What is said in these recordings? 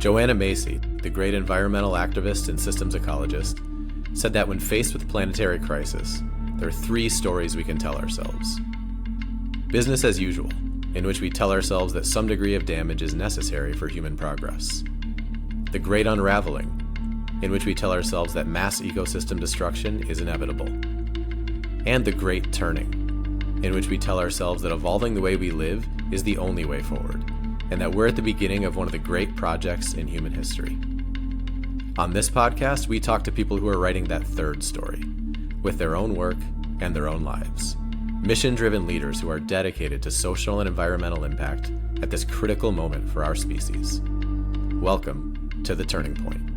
Joanna Macy, the great environmental activist and systems ecologist, said that when faced with planetary crisis, there are three stories we can tell ourselves. Business as usual, in which we tell ourselves that some degree of damage is necessary for human progress. The great unraveling, in which we tell ourselves that mass ecosystem destruction is inevitable. And the great turning, in which we tell ourselves that evolving the way we live is the only way forward, and that we're at the beginning of one of the great projects in human history. On this podcast, we talk to people who are writing that third story, with their own work and their own lives. Mission-driven leaders who are dedicated to social and environmental impact at this critical moment for our species. Welcome to The Turning Point.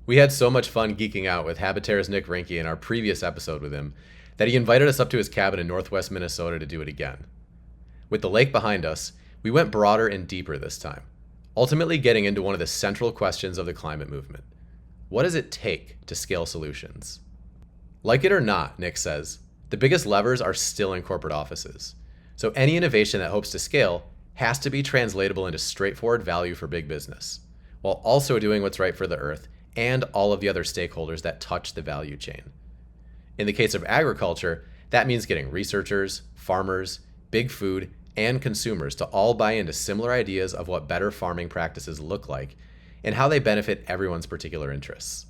We had so much fun geeking out with HabiTerre's Nick Reinke in our previous episode with him that he invited us up to his cabin in northwest Minnesota to do it again. With the lake behind us, we went broader and deeper this time, ultimately getting into one of the central questions of the climate movement. What does it take to scale solutions? Like it or not, Nick says, the biggest levers are still in corporate offices. So any innovation that hopes to scale has to be translatable into straightforward value for big business, while also doing what's right for the earth and all of the other stakeholders that touch the value chain. In the case of agriculture, that means getting researchers, farmers, big food, and consumers to all buy into similar ideas of what better farming practices look like and how they benefit everyone's particular interests.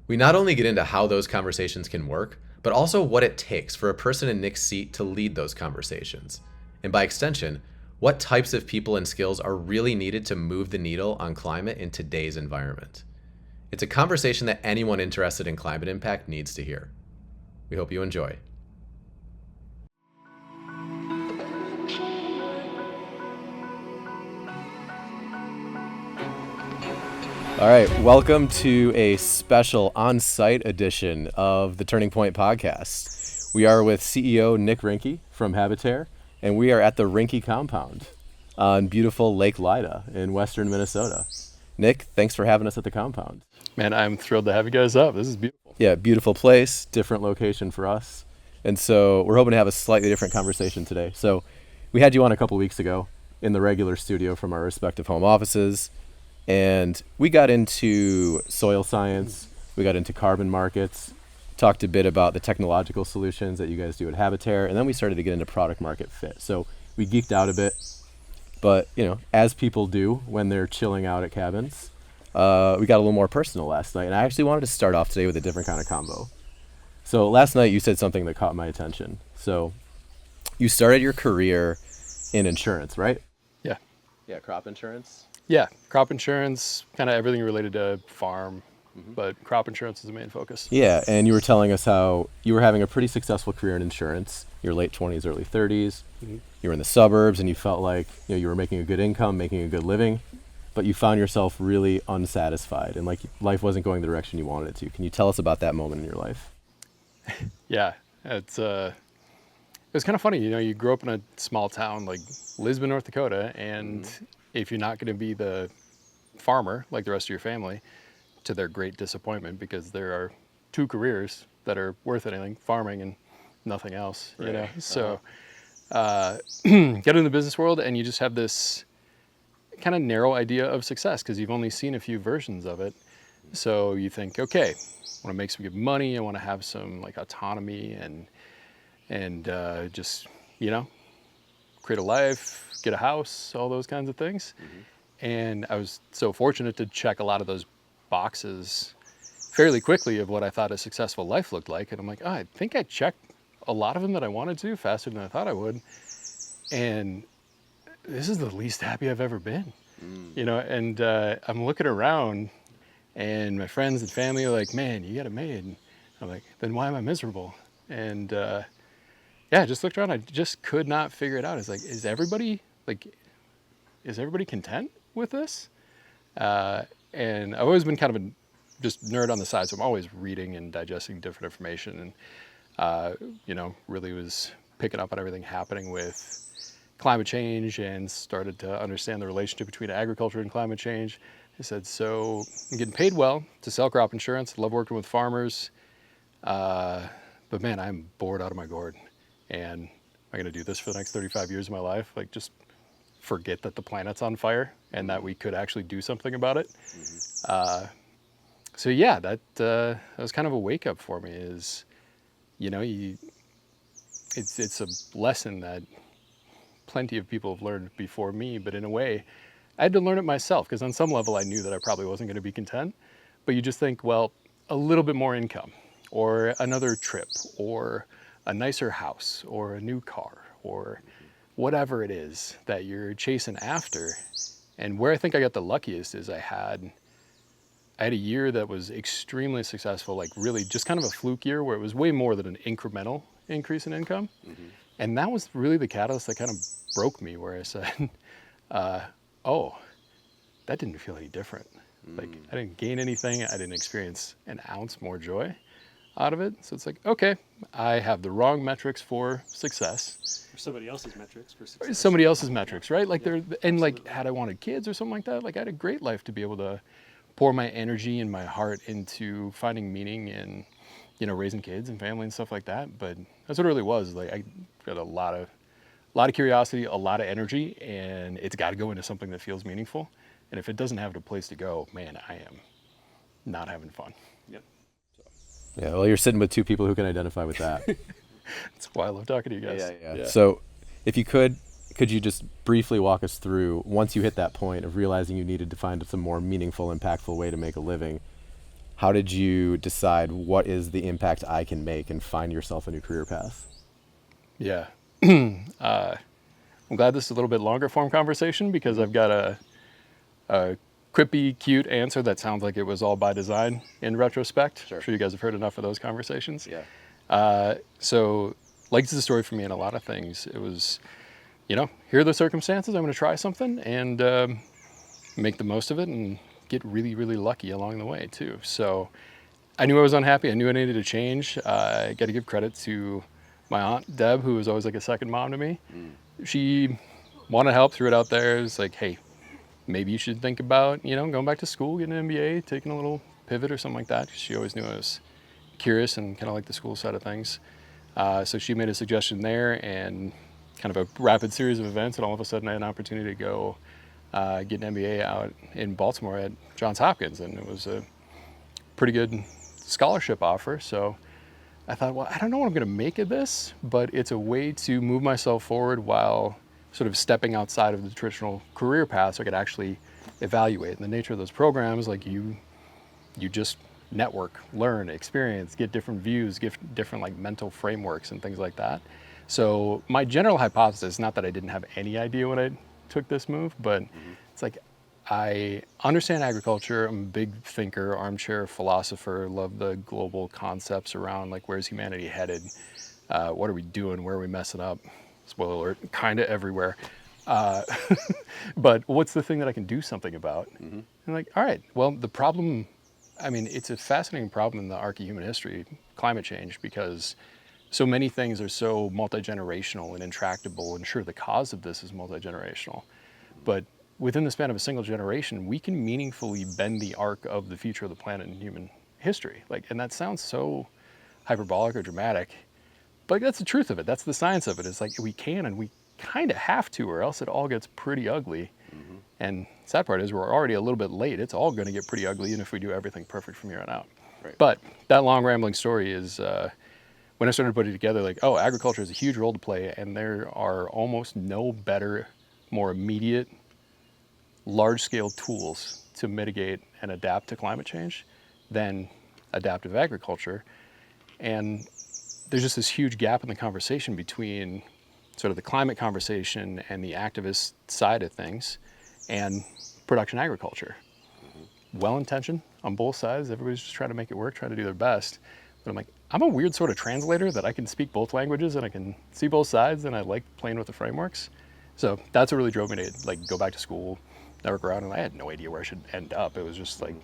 We not only get into how those conversations can work, but also what it takes for a person in Nick's seat to lead those conversations. And by extension, what types of people and skills are really needed to move the needle on climate in today's environment. It's a conversation that anyone interested in climate impact needs to hear. We hope you enjoy. All right, welcome to a special on-site edition of the Turning Point podcast. We are with CEO Nick Reinke from HabiTerre, and we are at the Reinke compound on beautiful Lake Lida in western Minnesota. Nick, thanks for having us at the compound. Man, I'm thrilled to have you guys up. This is beautiful. Yeah, beautiful place, different location for us. And so we're hoping to have a slightly different conversation today. So we had you on a couple weeks ago in the regular studio from our respective home offices. And we got into soil science, we got into carbon markets, talked a bit about the technological solutions that you guys do at HabiTerre, and then we started to get into product market fit. So we geeked out a bit, but as people do when they're chilling out at cabins, we got a little more personal last night. And I actually wanted to start off today with a different kind of combo. So last night you said something that caught my attention. So you started your career in insurance, right? Yeah. Yeah, crop insurance. Yeah, crop insurance, kind of everything related to farm, but crop insurance is the main focus. Yeah, and you were telling us how you were having a pretty successful career in insurance, your late 20s, early 30s. You were in the suburbs and you felt like you were making a good income, making a good living, but you found yourself really unsatisfied and like life wasn't going the direction you wanted it to. Can you tell us about that moment in your life? Yeah, it was kind of funny. You grew up in a small town like Lisbon, North Dakota, and if you're not going to be the farmer like the rest of your family, to their great disappointment, because there are two careers that are worth anything, farming and nothing else, Right. So get in the business world and you just have this kind of narrow idea of success because you've only seen a few versions of it. So you think, okay, I want to make some good money, I want to have some like autonomy and just, create a life, get a house, all those kinds of things. And I was so fortunate to check a lot of those boxes fairly quickly of what I thought a successful life looked like. And I'm like, I think I checked a lot of them that I wanted to faster than I thought I would. And this is the least happy I've ever been, and I'm looking around and my friends and family are like, man, you got it made. And I'm like, then why am I miserable? And I just looked around. I just could not figure it out. It's like, is everybody content with this? And I've always been kind of a just nerd on the side, so I'm always reading and digesting different information, and really was picking up on everything happening with climate change and started to understand the relationship between agriculture and climate change. I said, so I'm getting paid well to sell crop insurance, love working with farmers, but man, I'm bored out of my gourd. And am I going to do this for the next 35 years of my life? Like, just forget that the planet's on fire and that we could actually do something about it. So yeah, that was kind of a wake up for me. Is it's a lesson that plenty of people have learned before me, but in a way, I had to learn it myself, because on some level I knew that I probably wasn't going to be content. But you just think, well, a little bit more income, or another trip, or a nicer house, or a new car, or whatever it is that you're chasing after. And where I think I got the luckiest is I had a year that was extremely successful, like really just kind of a fluke year where it was way more than an incremental increase in income. And that was really the catalyst that kind of broke me, where I said, oh, that didn't feel any different. Like, I didn't gain anything. I didn't experience an ounce more joy out of it. So it's like, okay, I have the wrong metrics for success. Or somebody else's metrics for success. Somebody else's metrics, right? Like, like, had I wanted kids or something like that, like, I had a great life to be able to pour my energy and my heart into finding meaning in, raising kids and family and stuff like that. But that's what it really was. Like, I got a lot of curiosity, a lot of energy, and it's got to go into something that feels meaningful. And if it doesn't have a place to go, man, I am not having fun. Yep. Yeah, well, you're sitting with two people who can identify with that. That's why I love talking to you guys. Yeah. So if you could you just briefly walk us through, once you hit that point of realizing you needed to find some more meaningful, impactful way to make a living, how did you decide what is the impact I can make and find yourself a new career path? Yeah. I'm glad this is a little bit longer form conversation, because I've got a quippy, cute answer that sounds like it was all by design in retrospect. Sure. I'm sure you guys have heard enough of those conversations. Yeah. So, like, it's the story for me in a lot of things. It was, here are the circumstances. I'm going to try something and make the most of it and get really, really lucky along the way, too. So I knew I was unhappy. I knew I needed to change. I got to give credit to my aunt, Deb, who was always like a second mom to me. She wanted help, threw it out there. It was like, hey, maybe you should think about, going back to school, getting an MBA, taking a little pivot or something like that. She always knew I was curious and kind of like the school side of things. So she made a suggestion there, and kind of a rapid series of events, and all of a sudden I had an opportunity to go get an MBA out in Baltimore at Johns Hopkins, and it was a pretty good scholarship offer. So I thought, well, I don't know what I'm going to make of this, but it's a way to move myself forward while sort of stepping outside of the traditional career path, so I could actually evaluate. And the nature of those programs, like you just network, learn, experience, get different views, get different like mental frameworks and things like that. So my general hypothesis, not that I didn't have any idea when I took this move, but it's like, I understand agriculture. I'm a big thinker, armchair philosopher, love the global concepts around like, where's humanity headed? What are we doing? Where are we messing up? Spoiler alert, kind of everywhere. But what's the thing that I can do something about? And like, all right, well, the problem, I mean, it's a fascinating problem in the arc of human history, climate change, because so many things are so multi-generational and intractable, and sure, the cause of this is multi-generational. But within the span of a single generation, we can meaningfully bend the arc of the future of the planet in human history. Like, and that sounds so hyperbolic or dramatic, but that's the truth of it. That's the science of it. It's like we can, and we kind of have to, or else it all gets pretty ugly. And the sad part is we're already a little bit late. It's all going to get pretty ugly, even if we do everything perfect from here on out. Right. But that long rambling story is when I started putting it together, like, oh, agriculture has a huge role to play, and there are almost no better, more immediate, large-scale tools to mitigate and adapt to climate change than adaptive agriculture. And there's just this huge gap in the conversation between sort of the climate conversation and the activist side of things and production agriculture. Well-intentioned on both sides. Everybody's just trying to make it work, trying to do their best. But I'm like, I'm a weird sort of translator that I can speak both languages and I can see both sides, and I like playing with the frameworks. So that's what really drove me to like go back to school, network around, and I had no idea where I should end up. It was just like,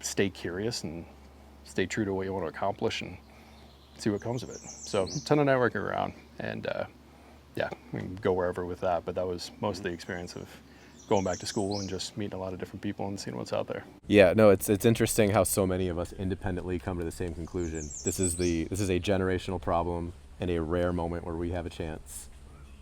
stay curious and stay true to what you want to accomplish and see what comes of it. So a ton of networking around, and yeah, we can go wherever with that, but that was most of the experience of going back to school and just meeting a lot of different people and seeing what's out there. Yeah, no, it's interesting how so many of us independently come to the same conclusion. This is a generational problem and a rare moment where we have a chance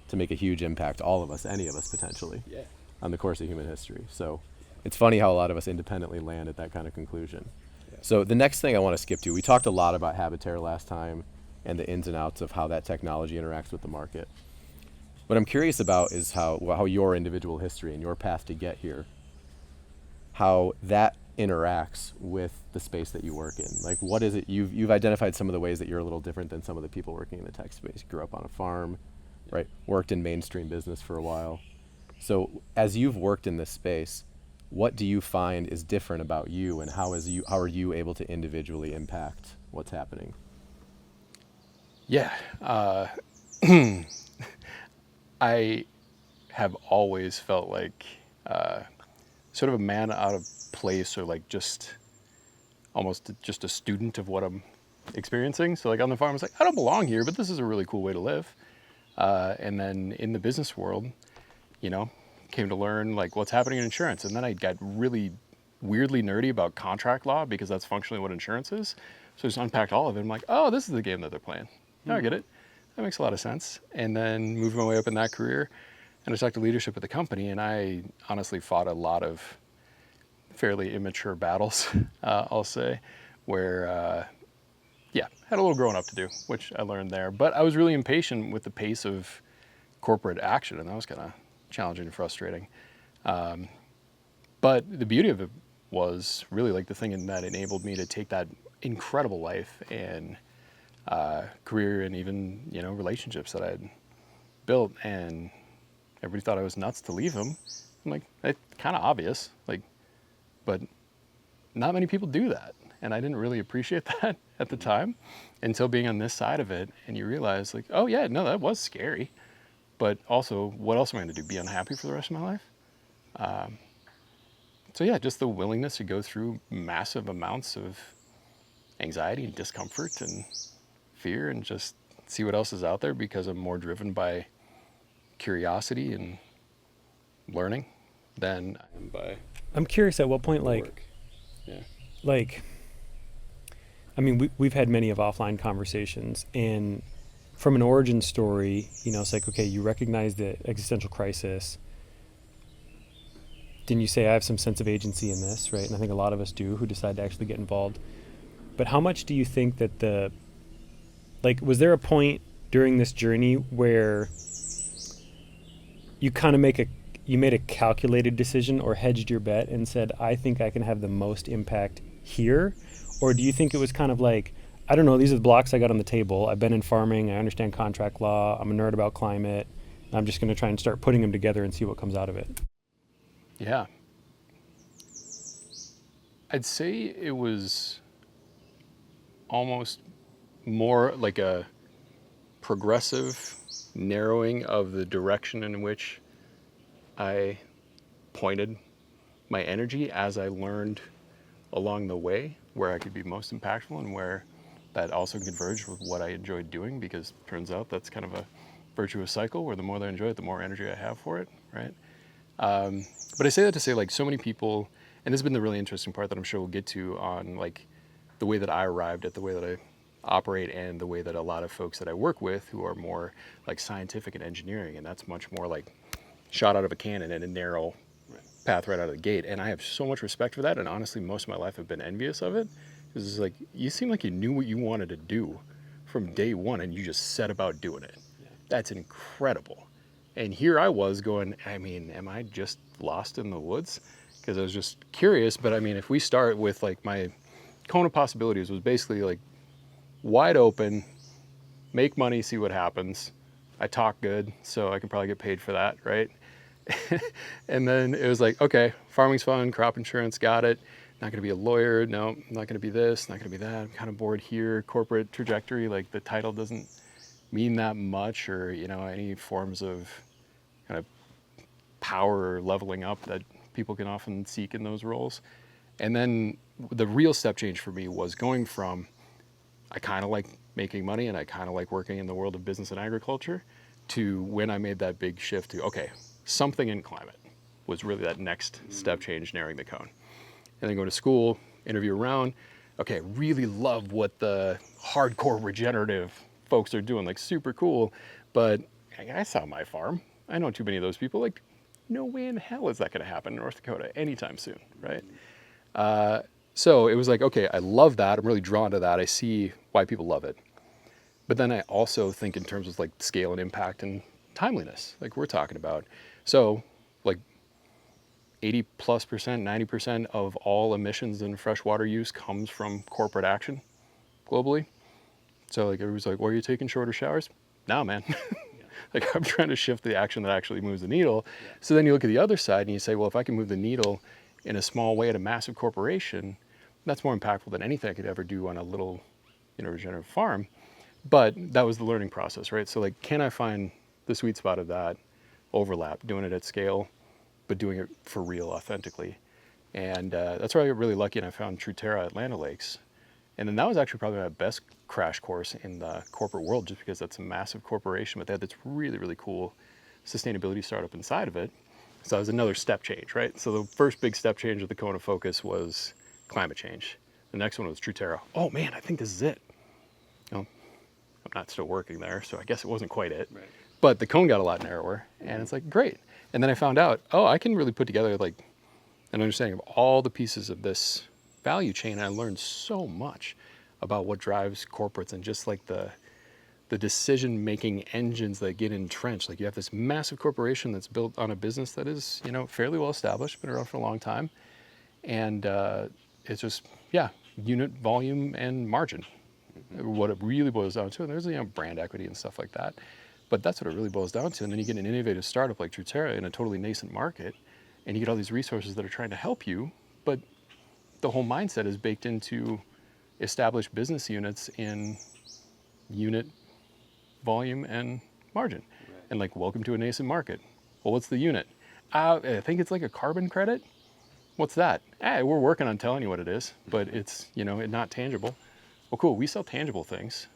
to make a huge impact, all of us, any of us potentially, Yeah. on the course of human history. So it's funny how a lot of us independently land at that kind of conclusion. Yeah. So the next thing I want to skip to, we talked a lot about HabiTerre last time and the ins and outs of how that technology interacts with the market. What I'm curious about is how your individual history and your path to get here, how that interacts with the space that you work in. Like, what is it, you've identified some of the ways that you're a little different than some of the people working in the tech space. Grew up on a farm, right? Worked in mainstream business for a while. So as you've worked in this space, what do you find is different about you, and how are you able to individually impact what's happening? Yeah. I have always felt like sort of a man out of place, or like just almost just a student of what I'm experiencing. So like on the farm, I was like, I don't belong here, but this is a really cool way to live. And then in the business world, came to learn like what's happening in insurance. And then I got really weirdly nerdy about contract law, because that's functionally what insurance is. So I just unpacked all of it. I'm like, oh, this is the game that they're playing. Now I get it. That makes a lot of sense. And then moved my way up in that career, and I stuck to leadership at the company. And I honestly fought a lot of fairly immature battles, I'll say, where, had a little growing up to do, which I learned there. But I was really impatient with the pace of corporate action, and that was kind of challenging and frustrating. But the beauty of it was really like the thing that enabled me to take that incredible life and career, and even relationships that I had built, and everybody thought I was nuts to leave them. I'm like, it's kind of obvious, but not many people do that, and I didn't really appreciate that at the time until being on this side of it, and you realize like, oh yeah, no, that was scary, but also what else am I going to do? Be unhappy for the rest of my life? So yeah, just the willingness to go through massive amounts of anxiety and discomfort and fear, and just see what else is out there, because I'm more driven by curiosity and learning than I am by I'm curious at what point, work. We've had many of offline conversations, and from an origin story, it's like, okay, you recognize the existential crisis. Then you say, I have some sense of agency in this, right? And I think a lot of us do, who decide to actually get involved. But how much do you think that was there a point during this journey where you kind of made a calculated decision, or hedged your bet and said, I think I can have the most impact here? Or do you think it was kind of like, I don't know, these are the blocks I got on the table. I've been in farming. I understand contract law. I'm a nerd about climate. I'm just going to try and start putting them together and see what comes out of it. Yeah. I'd say it was almost more like a progressive narrowing of the direction in which I pointed my energy as I learned along the way where I could be most impactful, and where that also converged with what I enjoyed doing, because it turns out that's kind of a virtuous cycle where the more that I enjoy it, the more energy I have for it, right? But I say that to say, like, so many people, and this has been the really interesting part that I'm sure we'll get to on like the way that I arrived at the way that I operate, and the way that a lot of folks that I work with who are more like scientific and engineering, and that's much more like shot out of a cannon and a narrow path right out of the gate. And I have so much respect for that, and honestly most of my life I've been envious of it, because it's like, you seem like you knew what you wanted to do from day one, and you just set about doing it. That's incredible. And here I was going, am I just lost in the woods? Because I was just curious. But if we start with like my cone of possibilities was basically like wide open, make money, see what happens. I talk good, so I can probably get paid for that, right? And then it was like, okay, farming's fun, crop insurance, got it. Not gonna be a lawyer, no, not gonna be this, not gonna be that. I'm kind of bored here. Corporate trajectory, like the title doesn't mean that much, or any forms of kind of power or leveling up that people can often seek in those roles. And then the real step change for me was going from, I kind of like making money and I kind of like working in the world of business and agriculture, to when I made that big shift to, okay, something in climate was really that next step change, narrowing the cone. And then go to school, interview around, okay, really love what the hardcore regenerative folks are doing, like super cool, but I saw my farm. I know too many of those people. Like, no way in hell is that going to happen in North Dakota anytime soon, right? So it was like, okay, I love that. I'm really drawn to that. I see why people love it. But then I also think in terms of like scale and impact and timeliness, like we're talking about. So like 80+%, 90% of all emissions and freshwater use comes from corporate action globally. So like everybody's like, well, are you taking shorter showers? No, man. Like I'm trying to shift the action that actually moves the needle. So then you look at the other side and you say, well, if I can move the needle in a small way at a massive corporation, that's more impactful than anything I could ever do on a little, regenerative farm. But that was the learning process, right? So like, can I find the sweet spot of that overlap, doing it at scale, but doing it for real, authentically? And that's where I got really lucky, and I found Truterra at Land O'Lakes. And then that was actually probably my best crash course in the corporate world, just because that's a massive corporation, but they had this really, really cool sustainability startup inside of it. So that was another step change, right? So the first big step change of the cone of focus was climate change. The next one was Truterra. Oh man, I think this is it. I'm not still working there, so I guess it wasn't quite it. Right. But the cone got a lot narrower, and it's like, great. And then I found out, I can really put together like an understanding of all the pieces of this value chain. And I learned so much about what drives corporates and just like the decision-making engines that get entrenched. Like you have this massive corporation that's built on a business that is, fairly well established, been around for a long time. And it's just, unit volume and margin. What it really boils down to. And there's, brand equity and stuff like that. But that's what it really boils down to. And then you get an innovative startup like Truterra in a totally nascent market, and you get all these resources that are trying to help you, but the whole mindset is baked into established business units in unit volume and margin. Right. And like, welcome to a nascent market. Well, what's the unit? I think it's like a carbon credit. What's that? We're working on telling you what it is, but it's, not tangible. Well, cool, we sell tangible things.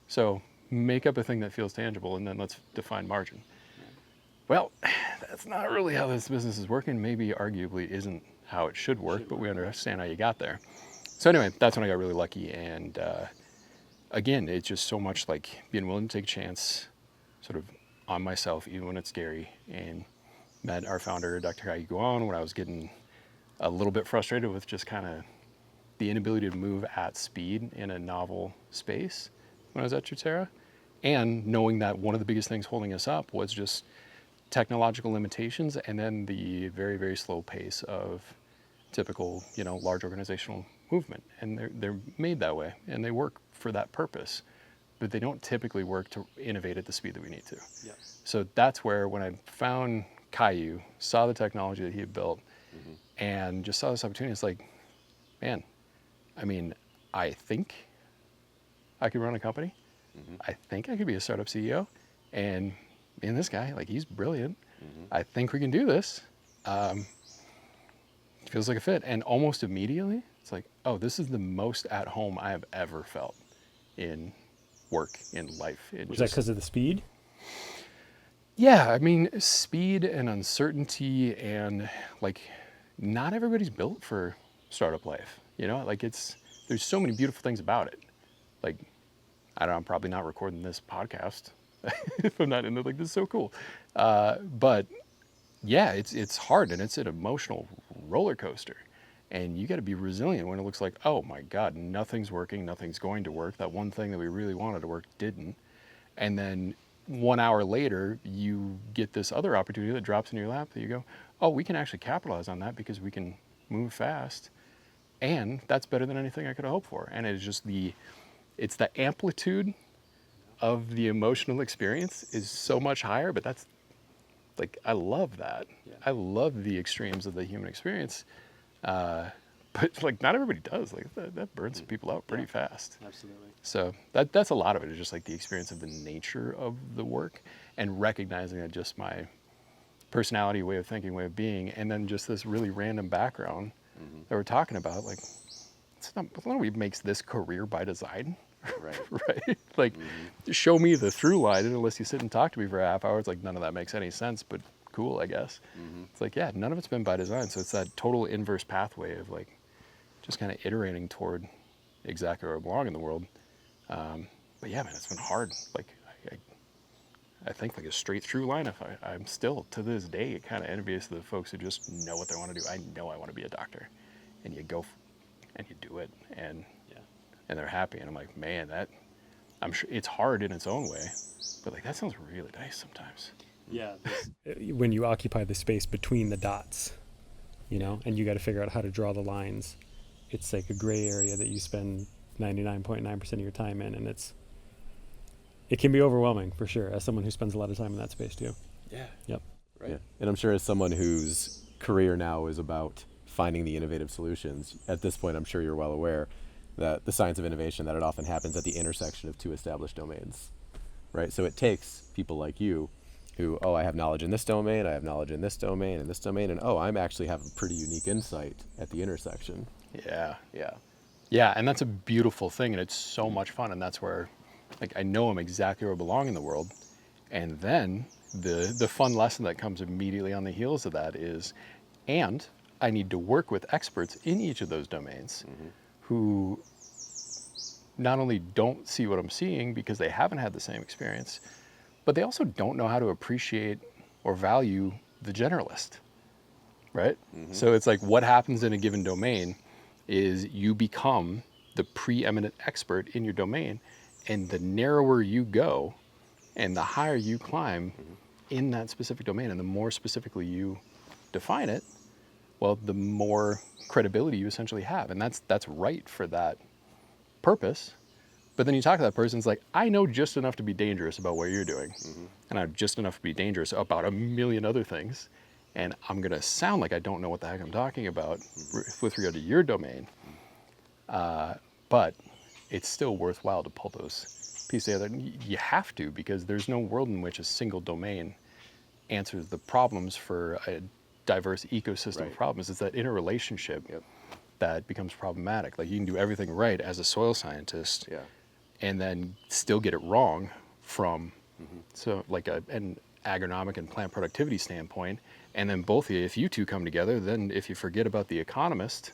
So make up a thing that feels tangible, and then let's define margin. Well, that's not really how this business is working. Maybe arguably isn't how it should work, but we understand how you got there. So anyway, that's when I got really lucky. And again, it's just so much like being willing to take a chance sort of on myself, even when it's scary. And met our founder, Dr. Kai Guan, when I was getting a little bit frustrated with just kind of the inability to move at speed in a novel space when I was at Truterra. And knowing that one of the biggest things holding us up was just technological limitations, and then the very, very slow pace of typical, large organizational movement. And they're made that way, and they work for that purpose, but they don't typically work to innovate at the speed that we need to. Yeah. So that's where, when I found Caillou, saw the technology that he had built, and just saw this opportunity, it's like, man, I think I could run a company. I think I could be a startup CEO, and this guy, like, he's brilliant. I think we can do this. Feels like a fit. And almost immediately, it's like, oh, this is the most at home I have ever felt in work, in life. Was that because of the speed? Yeah, speed and uncertainty, and like, not everybody's built for startup life. There's so many beautiful things about it. Like, I don't know, I'm probably not recording this podcast if I'm not into, like, this is so cool. But yeah, it's hard, and it's an emotional roller coaster. And you got to be resilient when it looks like, oh my God, nothing's working, nothing's going to work. That one thing that we really wanted to work didn't. And then 1 hour later, you get this other opportunity that drops in your lap that you go, oh, we can actually capitalize on that because we can move fast. And that's better than anything I could have hoped for. And it's just it's the amplitude of the emotional experience is so much higher, but that's like, I love that. Yeah. I love the extremes of the human experience. But like, not everybody does. Like, that burns some people out pretty fast. Absolutely. So that's a lot of it, is just like the experience of the nature of the work, and recognizing that just my personality, way of thinking, way of being, and then just this really random background that we're talking about. Like, it's not nobody makes this career by design. Right. Right? Like, show me the through line, and unless you sit and talk to me for a half hour, it's like, none of that makes any sense, but cool, I guess. It's like, yeah, none of it's been by design. So it's that total inverse pathway of like, just kind of iterating toward exactly where I belong in the world. But yeah, man, it's been hard. Like, I think like a straight through line. I'm still to this day kind of envious of the folks who just know what they want to do. I know I want to be a doctor, and you go and you do it, and they're happy. And I'm like, man, I'm sure it's hard in its own way, but like that sounds really nice sometimes. Yeah. When you occupy the space between the dots, and you got to figure out how to draw the lines. It's like a gray area that you spend 99.9% of your time in, and it can be overwhelming for sure, as someone who spends a lot of time in that space too. Yeah. Yep. Right. Yeah. And I'm sure as someone whose career now is about finding the innovative solutions, at this point I'm sure you're well aware that the science of innovation, that it often happens at the intersection of two established domains, right? So it takes people like you who, I have knowledge in this domain, I have knowledge in this domain, and this domain, and I'm actually have a pretty unique insight at the intersection. Yeah. Yeah, and that's a beautiful thing, and it's so much fun, and that's where, like, I know I'm exactly where I belong in the world. And then the fun lesson that comes immediately on the heels of that is, and I need to work with experts in each of those domains who not only don't see what I'm seeing because they haven't had the same experience, but they also don't know how to appreciate or value the generalist, right? So it's like what happens in a given domain is you become the preeminent expert in your domain, and the narrower you go and the higher you climb in that specific domain, and the more specifically you define it, well, the more credibility you essentially have. And that's right for that purpose. But then you talk to that person, it's like, I know just enough to be dangerous about what you're doing. And I have just enough to be dangerous about a million other things. And I'm going to sound like I don't know what the heck I'm talking about with regard to your domain. But it's still worthwhile to pull those pieces together. You have to, because there's no world in which a single domain answers the problems for a diverse ecosystem of problems. It's that interrelationship that becomes problematic. Like you can do everything right as a soil scientist and then still get it wrong from so like an agronomic and plant productivity standpoint. And then both of you, if you two come together, then if you forget about the economist,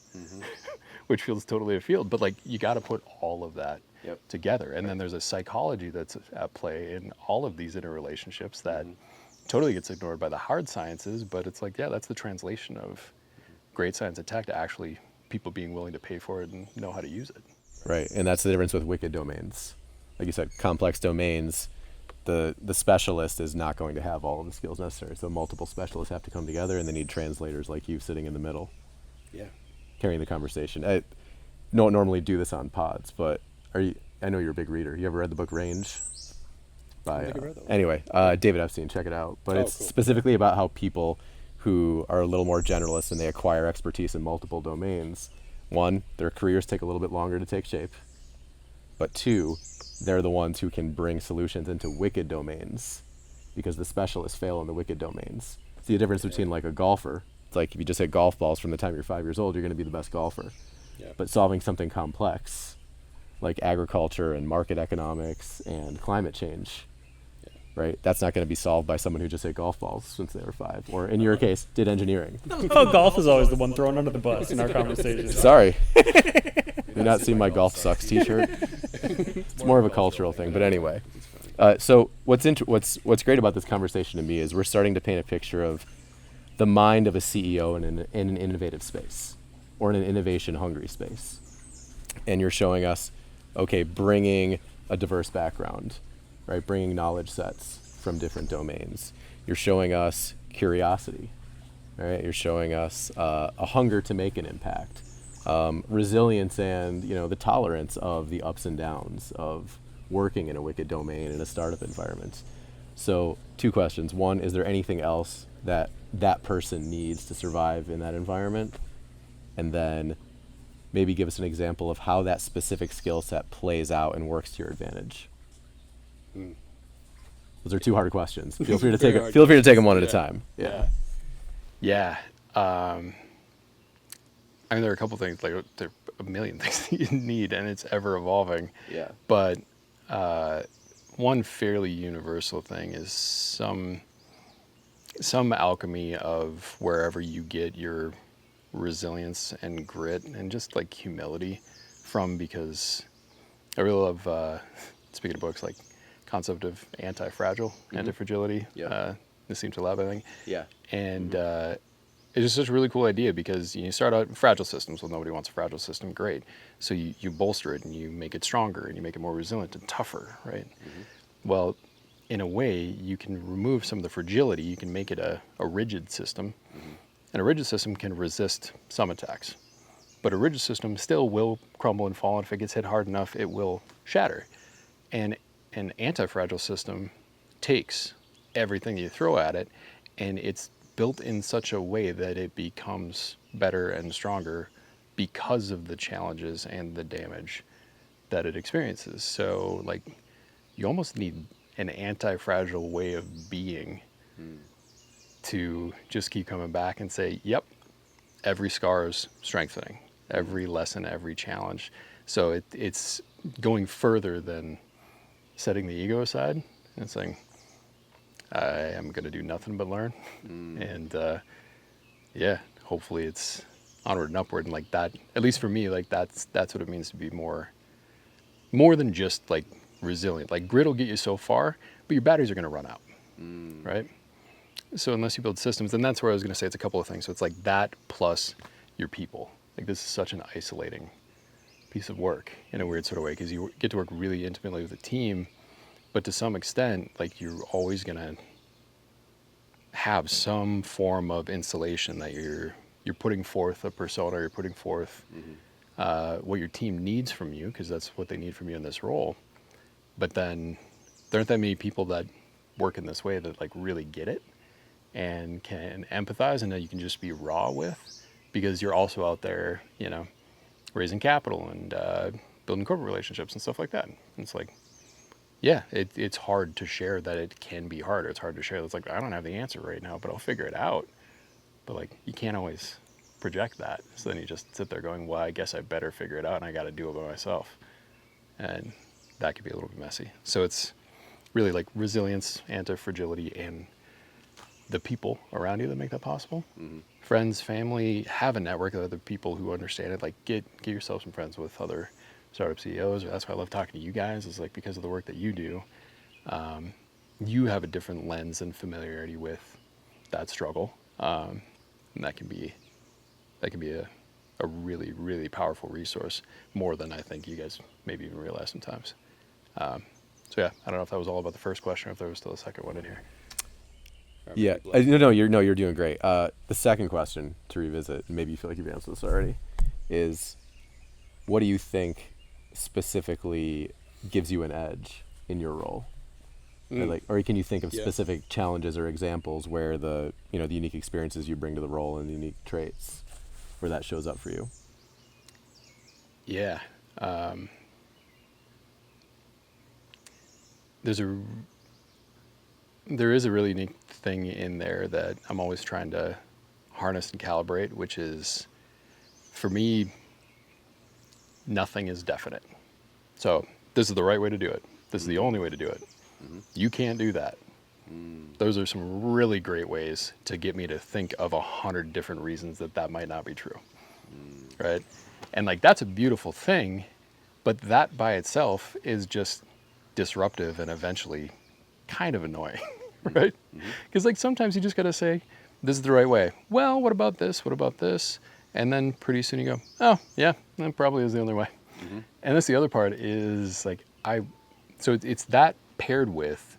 which feels totally afield, but like you got to put all of that together. And then there's a psychology that's at play in all of these interrelationships that totally gets ignored by the hard sciences, but it's like, that's the translation of great science and tech to actually people being willing to pay for it and know how to use it. Right, and that's the difference with wicked domains. Like you said, complex domains, the specialist is not going to have all of the skills necessary. So multiple specialists have to come together, and they need translators like you sitting in the middle. Yeah. Carrying the conversation. I don't normally do this on pods, but I know you're a big reader. You ever read the book Range? Anyway, David Epstein, check it out. But it's cool. Specifically about how people who are a little more generalist and they acquire expertise in multiple domains, one, their careers take a little bit longer to take shape, but two, they're the ones who can bring solutions into wicked domains because the specialists fail in the wicked domains. See the difference between like a golfer. It's like if you just hit golf balls from the time you're 5 years old, you're going to be the best golfer. But solving something complex like agriculture and market economics and climate change, right? That's not going to be solved by someone who just hit golf balls since they were 5, or in your case, did engineering. Golf is always the one thrown under the bus in our conversation. Sorry. Do not see my golf sucks t-shirt. It's more of a cultural thing, but anyway. So what's great about this conversation to me is we're starting to paint a picture of the mind of a CEO in an innovative space or in an innovation-hungry space. And you're showing us, okay, bringing a diverse background, right? Bringing knowledge sets from different domains. You're showing us curiosity, right? You're showing us a hunger to make an impact, resilience, and the tolerance of the ups and downs of working in a wicked domain in a startup environment. So 2 questions. One, is there anything else that person needs to survive in that environment? And then maybe give us an example of how that specific skill set plays out and works to your advantage. Those are 2 hard questions. Feel free to take them one at a time. Yeah. I mean, there are a couple things, like there are a million things that you need, and it's ever evolving. Yeah. But one fairly universal thing is some alchemy of wherever you get your resilience and grit and just like humility from, because I really love, speaking of books, like concept of anti-fragile, anti-fragility. Yeah. Nassim Taleb, I think. Yeah. And it's just such a really cool idea because you start out in fragile systems. Well, nobody wants a fragile system. Great. So you bolster it and you make it stronger and you make it more resilient and tougher, right? Well, in a way, you can remove some of the fragility. You can make it a rigid system. And a rigid system can resist some attacks. But a rigid system still will crumble and fall. And if it gets hit hard enough, it will shatter. And an anti-fragile system takes everything you throw at it, and it's built in such a way that it becomes better and stronger because of the challenges and the damage that it experiences. So, like, you almost need an anti-fragile way of being to just keep coming back and say, yep, every scar is strengthening, every lesson, every challenge. So it's going further than setting the ego aside and saying, I am going to do nothing but learn. And yeah, hopefully it's onward and upward. And like that, at least for me, like that's what it means to be more than just like resilient. Like grit will get you so far, but your batteries are going to run out, right? So unless you build systems, and that's where I was going to say it's a couple of things. So it's like that plus your people. Like this is such an isolating piece of work in a weird sort of way because you get to work really intimately with a team, but to some extent, like you're always going to have some form of installation that you're putting forth a persona, you're putting forth what your team needs from you because that's what they need from you in this role. But then there aren't that many people that work in this way that like really get it and can empathize and that you can just be raw with because you're also out there, you know, raising capital and building corporate relationships and stuff like that. And it's like, yeah, it's hard to share that it can be harder. It's hard to share. It's like, I don't have the answer right now, but I'll figure it out. But like, you can't always project that. So then you just sit there going, well, I guess I better figure it out and I got to do it by myself. And that could be a little bit messy. So it's really like resilience, anti-fragility, and the people around you that make that possible. Friends, family, have a network of other people who understand it. Like get yourself some friends with other startup CEOs. Or that's why I love talking to you guys, is like because of the work that you do, you have a different lens and familiarity with that struggle. And that can be a really, really powerful resource, more than I think you guys maybe even realize sometimes. So yeah, I don't know if that was all about the first question or if there was still a second one in here. Yeah, you're doing great. The second question to revisit, maybe you feel like you've answered this already, is what do you think specifically gives you an edge in your role? Or can you think of specific challenges or examples where the unique experiences you bring to the role and the unique traits where that shows up for you? Yeah. There is a really unique thing in there that I'm always trying to harness and calibrate, which is, for me, nothing is definite. So this is the right way to do it. This is the only way to do it. You can't do that. Those are some really great ways to get me to think of 100 different reasons that might not be true. Right? And like, that's a beautiful thing, but that by itself is just disruptive and eventually kind of annoying, right? Because like sometimes you just got to say, this is the right way. Well, what about this? What about this? And then pretty soon you go, oh yeah, that probably is the only way. And that's the other part is like, so it's that paired with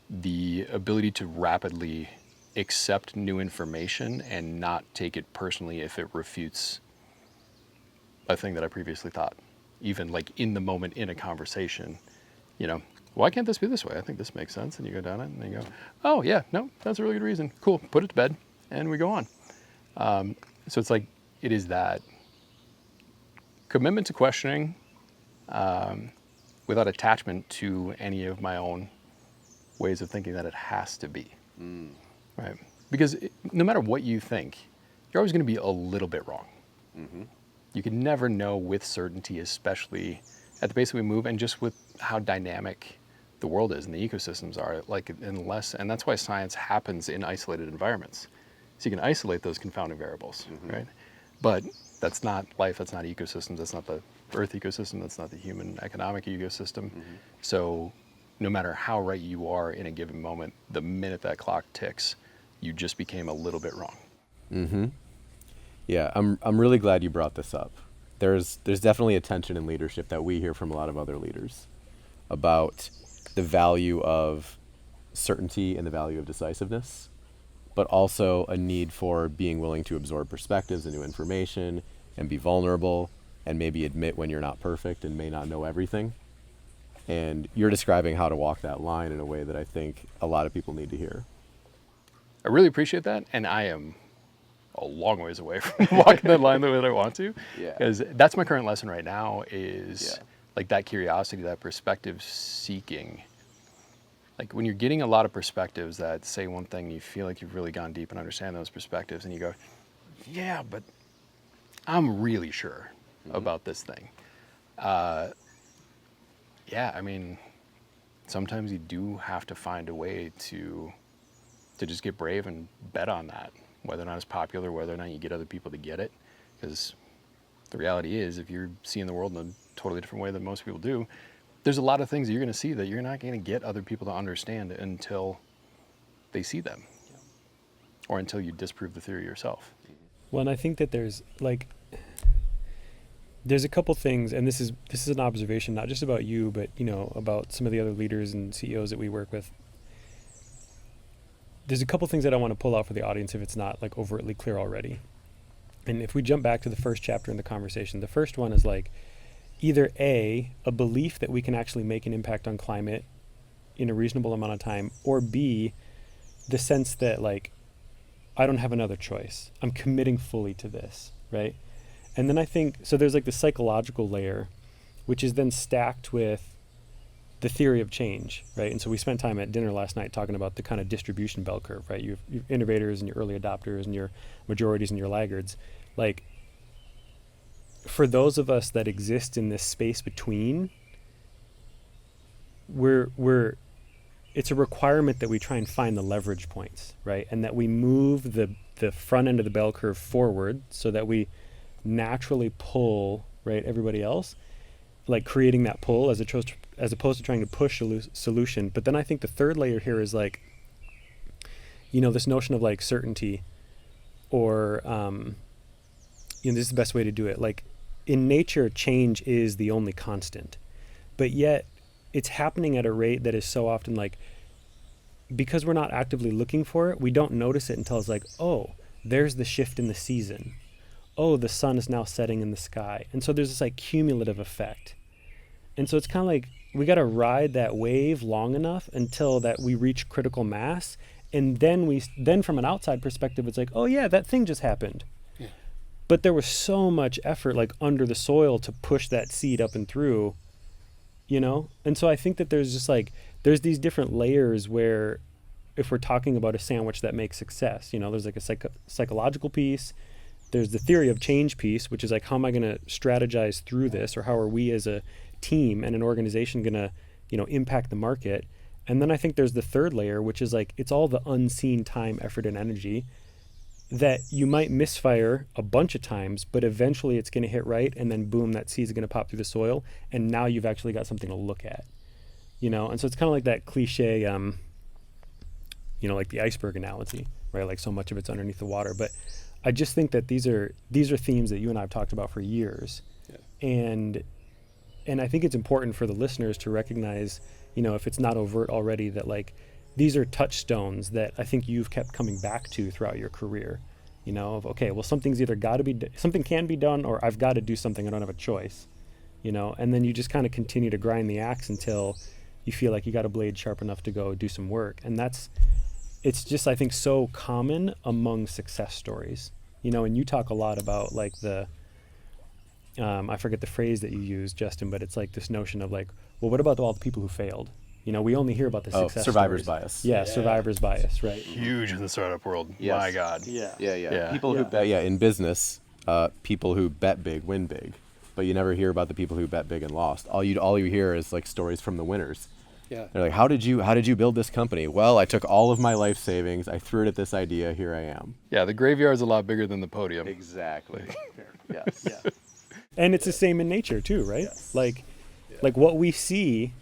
the ability to rapidly accept new information and not take it personally if it refutes a thing that I previously thought, even like in the moment in a conversation, why can't this be this way? I think this makes sense. And you go down it and you go, oh yeah, no, that's a really good reason. Cool. Put it to bed and we go on. So it's like, it is that commitment to questioning without attachment to any of my own ways of thinking that it has to be. Right? Because no matter what you think, you're always going to be a little bit wrong. You can never know with certainty, especially at the pace that we move and just with how dynamic the world is and the ecosystems are, and that's why science happens in isolated environments. So you can isolate those confounding variables, right? But that's not life, that's not ecosystems, that's not the Earth ecosystem, that's not the human economic ecosystem. So no matter how right you are in a given moment, the minute that clock ticks, you just became a little bit wrong. Mm-hmm. Yeah, I'm really glad you brought this up. There's definitely a tension in leadership that we hear from a lot of other leaders about the value of certainty and the value of decisiveness, but also a need for being willing to absorb perspectives and new information and be vulnerable and maybe admit when you're not perfect and may not know everything. And you're describing how to walk that line in a way that I think a lot of people need to hear. I really appreciate that, and I am a long ways away from walking that line the way that I want to. Yeah. Because that's my current lesson right now is Yeah. like that curiosity, that perspective seeking. Like when you're getting a lot of perspectives that say one thing, you feel like you've really gone deep and understand those perspectives, and you go, yeah, but I'm really sure about this thing. Yeah, I mean, sometimes you do have to find a way to just get brave and bet on that, whether or not it's popular, whether or not you get other people to get it. Because the reality is, if you're seeing the world in a totally different way than most people do, there's a lot of things that you're going to see that you're not going to get other people to understand until they see them, or until you disprove the theory yourself. Well, and I think that there's a couple things, and this is an observation not just about you, but about some of the other leaders and CEOs that we work with. There's a couple things that I want to pull out for the audience if it's not like overtly clear already. And if we jump back to the first chapter in the conversation, the first one is like either a belief that we can actually make an impact on climate in a reasonable amount of time, or B, the sense that like I don't have another choice. I'm committing fully to this, right? And then I think, so there's like the psychological layer, which is then stacked with the theory of change, right? And so we spent time at dinner last night talking about the kind of distribution bell curve, right? Your innovators and your early adopters and your majorities and your laggards. Like, for those of us that exist in this space between, it's a requirement that we try and find the leverage points, right? And that we move the front end of the bell curve forward so that we naturally pull, right, everybody else, like creating that pull as opposed to trying to push a solution. But then I think the third layer here is like, this notion of like certainty, or this is the best way to do it. Like in nature, change is the only constant, but yet it's happening at a rate that is so often like, because we're not actively looking for it, we don't notice it until it's like, oh, there's the shift in the season. Oh, the sun is now setting in the sky. And so there's this like cumulative effect. And so it's kind of like we got to ride that wave long enough until that we reach critical mass. And then from an outside perspective, it's like, oh yeah, that thing just happened. Yeah. But there was so much effort like under the soil to push that seed up and through, And so I think that there's just like, there's these different layers where if we're talking about a sandwich that makes success, there's like a psychological piece. There's the theory of change piece, which is like, how am I going to strategize through this, or how are we as a team and an organization going to, impact the market? And then I think there's the third layer, which is like, it's all the unseen time, effort, and energy that you might misfire a bunch of times, but eventually it's going to hit right, and then boom, that seed's going to pop through the soil, and now you've actually got something to look at, And so it's kind of like that cliche, like the iceberg analogy, right? Like so much of it's underneath the water, but I just think that these are themes that you and I have talked about for years. Yeah. And I think it's important for the listeners to recognize, if it's not overt already, that like these are touchstones that I think you've kept coming back to throughout your career, of okay, well, something's either got to be something can be done, or I've got to do something, I don't have a choice, and then you just kind of continue to grind the axe until you feel like you got a blade sharp enough to go do some work. And it's just, I think, so common among success stories, and you talk a lot about like I forget the phrase that you use, Justin, but it's like this notion of like, well, what about all the people who failed? We only hear about the success survivor's stories. bias. Yeah, survivor's bias, right? Huge in the startup world. Yes. My God. Yeah. People who bet, in business, people who bet big win big, but you never hear about the people who bet big and lost. All you hear is like stories from the winners. Yeah. They're like, how did you build this company? Well, I took all of my life savings, I threw it at this idea, here I am. Yeah, the graveyard's a lot bigger than the podium. Exactly. Yes. Yeah. And it's the same in nature too, right? Yes. Like what we see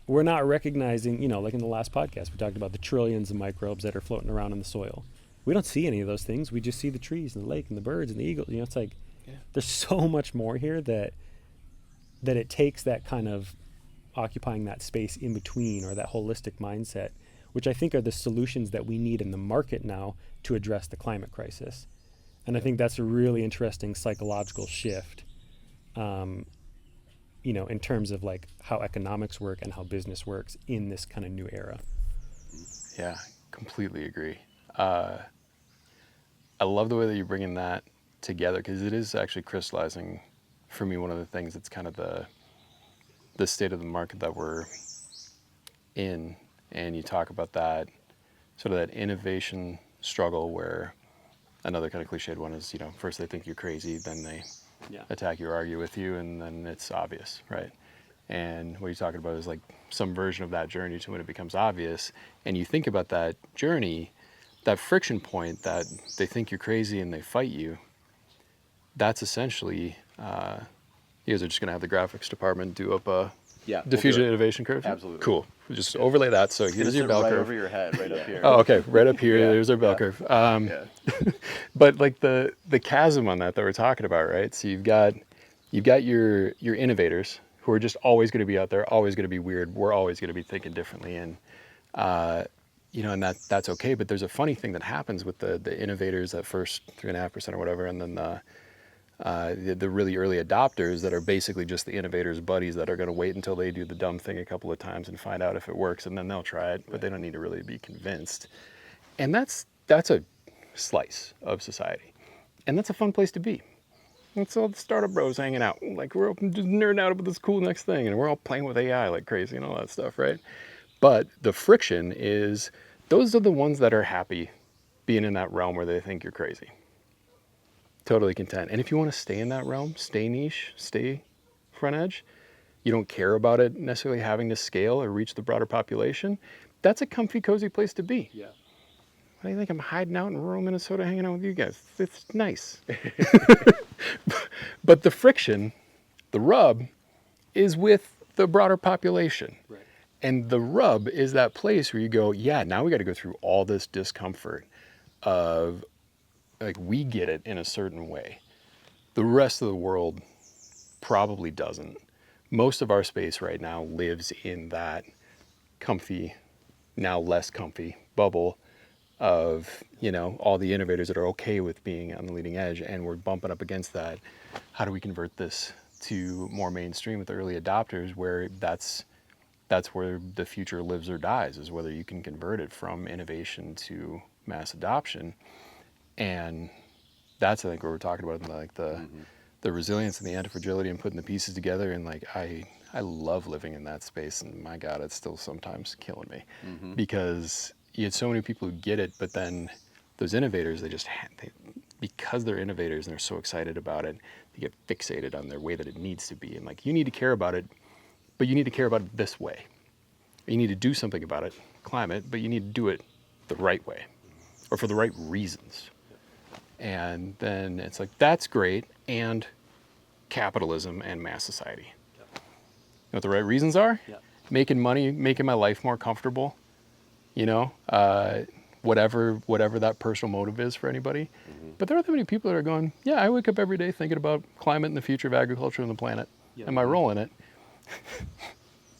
we're not recognizing, like in the last podcast, we talked about the trillions of microbes that are floating around in the soil. We don't see any of those things. We just see the trees and the lake and the birds and the eagles. It's like, there's so much more here that it takes that kind of occupying that space in between, or that holistic mindset, which I think are the solutions that we need in the market now to address the climate crisis. And I think that's a really interesting psychological shift, in terms of like how economics work and how business works in this kind of new era. Yeah, completely agree. I love the way that you're bringing that together, because it is actually crystallizing for me one of the things that's kind of the state of the market that we're in. And you talk about that sort of that innovation struggle, where another kind of cliched one is, first they think you're crazy, then they attack you or argue with you, and then it's obvious, right? And what you're talking about is like some version of that journey to when it becomes obvious. And you think about that journey, that friction point that they think you're crazy and they fight you, that's essentially, you guys are just going to have the graphics department do up a diffusion innovation curve? Absolutely. Cool. Just overlay that. So here's your bell right curve. over your head, right up here. Oh, okay. Right up here. There's our bell curve. But like the chasm on that we're talking about, right? So you've got your innovators who are just always going to be out there, always going to be weird. We're always going to be thinking differently, and and that's okay. But there's a funny thing that happens with the innovators, that first 3.5% or whatever, and then the really early adopters that are basically just the innovators' buddies that are going to wait until they do the dumb thing a couple of times and find out if it works, and then they'll try it, but they don't need to really be convinced. And that's a slice of society, and that's a fun place to be. It's all the startup bros hanging out, like we're just nerding out about this cool next thing, and we're all playing with AI like crazy and all that stuff, right? But the friction is, those are the ones that are happy being in that realm where they think you're crazy. Totally content. And if you want to stay in that realm, stay niche, stay front edge, you don't care about it necessarily having to scale or reach the broader population, that's a comfy, cozy place to be. Yeah. Why do you think I'm hiding out in rural Minnesota hanging out with you guys? It's nice. But the friction, the rub, is with the broader population. Right. And the rub is that place where you go, now we got to go through all this discomfort of, like, we get it in a certain way. The rest of the world probably doesn't. Most of our space right now lives in that comfy, now less comfy bubble of, all the innovators that are okay with being on the leading edge, and we're bumping up against that. How do we convert this to more mainstream with the early adopters, where that's where the future lives or dies, is whether you can convert it from innovation to mass adoption. And that's, I think, what we're talking about, like the resilience and the anti-fragility and putting the pieces together. And like, I love living in that space, and my God, it's still sometimes killing me because you had so many people who get it, but then those innovators, because they're innovators and they're so excited about it, they get fixated on their way that it needs to be. And like, you need to care about it, but you need to care about it this way. You need to do something about it, climate, but you need to do it the right way, or for the right reasons. And then it's like, that's great, and capitalism and mass society. You know what the right reasons are? Making money, making my life more comfortable, whatever that personal motive is for anybody. But there are that many people that are going, I wake up every day thinking about climate and the future of agriculture and the planet and my role in it.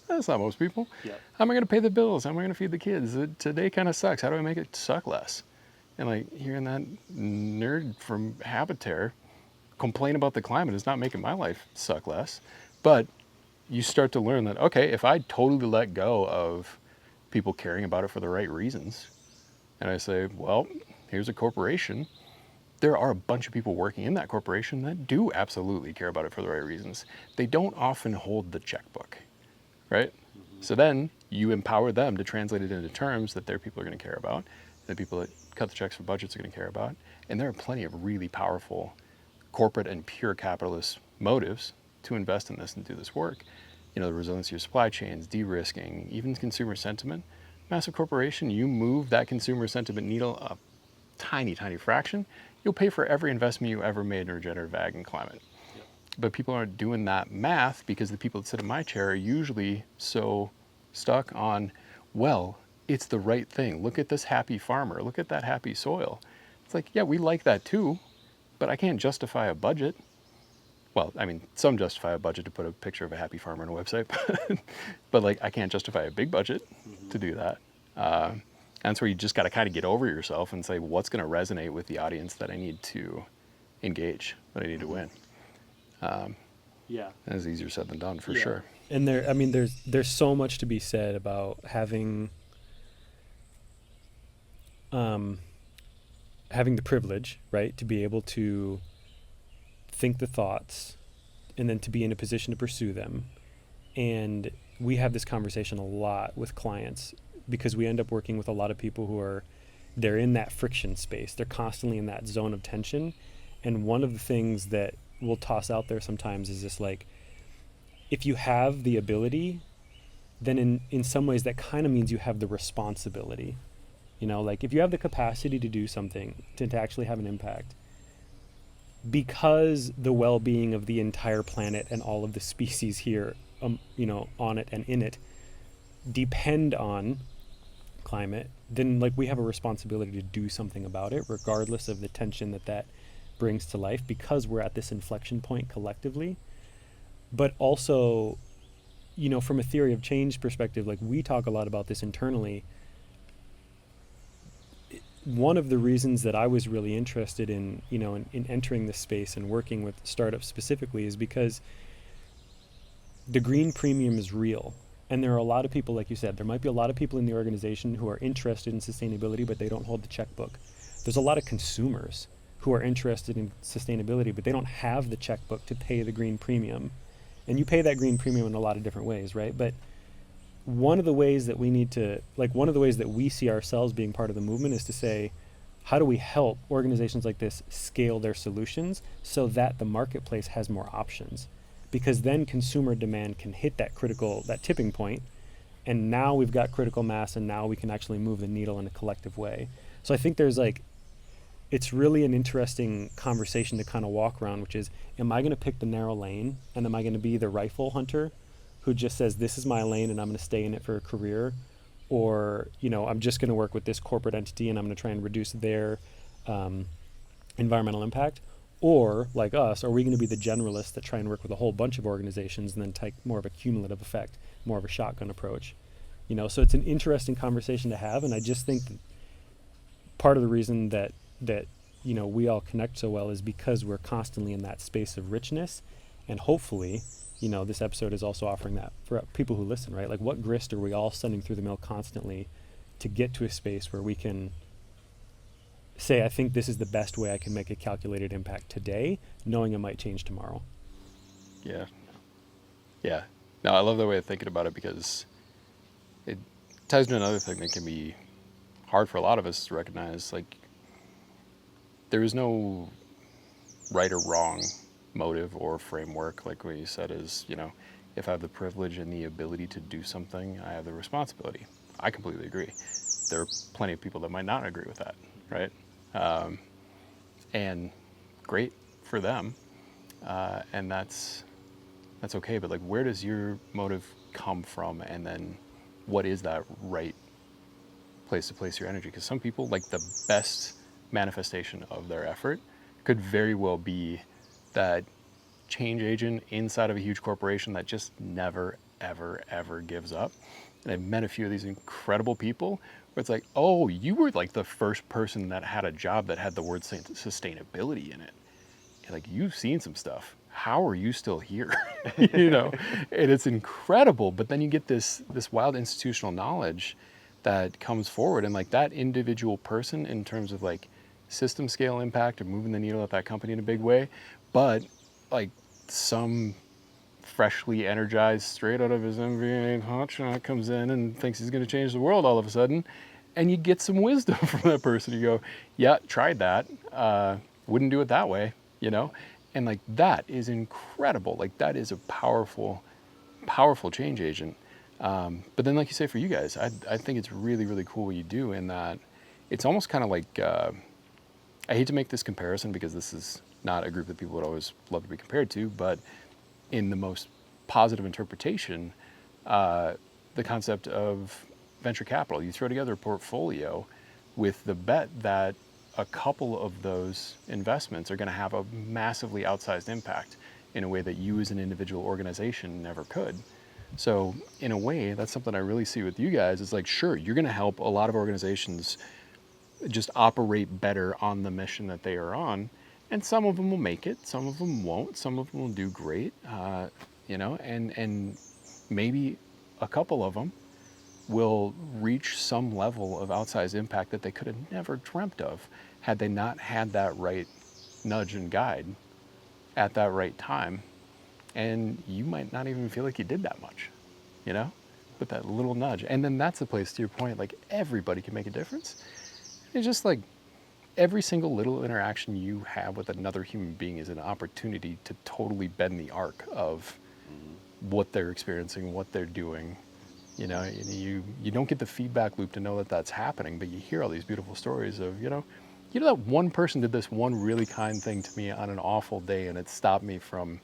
That's not most people. How am I going to pay the bills? How am I going to feed the kids? Today kind of sucks. How do I make it suck less? And like, hearing that nerd from HabiTerre complain about the climate is not making my life suck less. But you start to learn that, okay, if I totally let go of people caring about it for the right reasons, and I say, well, here's a corporation, there are a bunch of people working in that corporation that do absolutely care about it for the right reasons. They don't often hold the checkbook, right? So then you empower them to translate it into terms that their people are going to care about, the people that cut the checks for budgets are going to care about. And there are plenty of really powerful corporate and pure capitalist motives to invest in this and do this work. The resiliency of supply chains, de-risking, even consumer sentiment. Massive corporation, you move that consumer sentiment needle a tiny, tiny fraction, you'll pay for every investment you ever made in regenerative ag and climate. But people aren't doing that math because the people that sit in my chair are usually so stuck on, well, it's the right thing. Look at this happy farmer. Look at that happy soil. It's like, yeah, we like that too, but I can't justify a budget. Well, I mean, some justify a budget to put a picture of a happy farmer on a website, but like, I can't justify a big budget to do that. And that's where you just got to kind of get over yourself and say, what's going to resonate with the audience that I need to engage, that I need to win. Yeah. That's easier said than done, for Yeah. sure. And there's so much to be said about having the privilege, right, to be able to think the thoughts and then to be in a position to pursue them. And we have this conversation a lot with clients because we end up working with a lot of people who they're in that friction space. They're constantly in that zone of tension. And one of the things that we'll toss out there sometimes is just like, if you have the ability, then in some ways that kind of means you have the responsibility. You know, like if you have the capacity to do something, to actually have an impact, because the well-being of the entire planet and all of the species here, you know, on it and in it, depend on climate, then like we have a responsibility to do something about it, regardless of the tension that brings to life, because we're at this inflection point collectively. But also, you know, from a theory of change perspective, like we talk a lot about this internally. One of the reasons that I was really interested in, you know, in entering this space and working with startups specifically is because the green premium is real. And there are a lot of people, like you said, there might be a lot of people in the organization who are interested in sustainability, but they don't hold the checkbook. There's a lot of consumers who are interested in sustainability, but they don't have the checkbook to pay the green premium. And you pay that green premium in a lot of different ways, right? But one of the ways that we need to, like one of the ways that we see ourselves being part of the movement is to say, how do we help organizations like this scale their solutions so that the marketplace has more options? Because then consumer demand can hit that tipping point, and now we've got critical mass, and now we can actually move the needle in a collective way. So I think it's really an interesting conversation to kind of walk around, which is, am I going to pick the narrow lane, and am I going to be the rifle hunter who just says, this is my lane and I'm going to stay in it for a career? Or, you know, I'm just going to work with this corporate entity and I'm going to try and reduce their environmental impact? Or, like us, are we going to be the generalists that try and work with a whole bunch of organizations and then take more of a cumulative effect, more of a shotgun approach? You know, so it's an interesting conversation to have, and I just think that part of the reason that you know we all connect so well is because we're constantly in that space of richness, and hopefully, you know, this episode is also offering that for people who listen, right? Like, what grist are we all sending through the mill constantly to get to a space where we can say, I think this is the best way I can make a calculated impact today, knowing it might change tomorrow. Yeah. Yeah. No, I love that way of thinking about it, because it ties to another thing that can be hard for a lot of us to recognize. Like, there is no right or wrong motive or framework. Like what you said is, you know, if I have the privilege and the ability to do something, I have the responsibility. I completely agree. There are plenty of people that might not agree with that, right? And great for them. And that's okay. But like, where does your motive come from? And then what is that right place to place your energy? Because some people, like, the best manifestation of their effort could very well be that change agent inside of a huge corporation that just never, ever, ever gives up. And I've met a few of these incredible people where it's like, oh, you were like the first person that had a job that had the word sustainability in it. And like, you've seen some stuff. How are you still here? You know, and it's incredible. But then you get this wild institutional knowledge that comes forward, and like that individual person in terms of like system scale impact or moving the needle at that company in a big way, but like some freshly energized, straight out of his MBA hotshot comes in and thinks he's going to change the world all of a sudden, and you get some wisdom from that person. You go, yeah, tried that, wouldn't do it that way, you know? And like, that is incredible. Like, that is a powerful, powerful change agent. But then, like you say, for you guys, I think it's really, really cool what you do, in that it's almost kind of like, I hate to make this comparison because this is not a group that people would always love to be compared to, but in the most positive interpretation, the concept of venture capital. You throw together a portfolio with the bet that a couple of those investments are going to have a massively outsized impact in a way that you as an individual organization never could. So in a way, that's something I really see with you guys. It's like, sure, you're going to help a lot of organizations just operate better on the mission that they are on. And some of them will make it, some of them won't, some of them will do great, and maybe a couple of them will reach some level of outsized impact that they could have never dreamt of had they not had that right nudge and guide at that right time. And you might not even feel like you did that much, with that little nudge. And then that's the place, to your point, like everybody can make a difference. It's just like every single little interaction you have with another human being is an opportunity to totally bend the arc of what they're experiencing, what they're doing. You don't get the feedback loop to know that that's happening, but you hear all these beautiful stories of, that one person did this one really kind thing to me on an awful day, and it stopped me from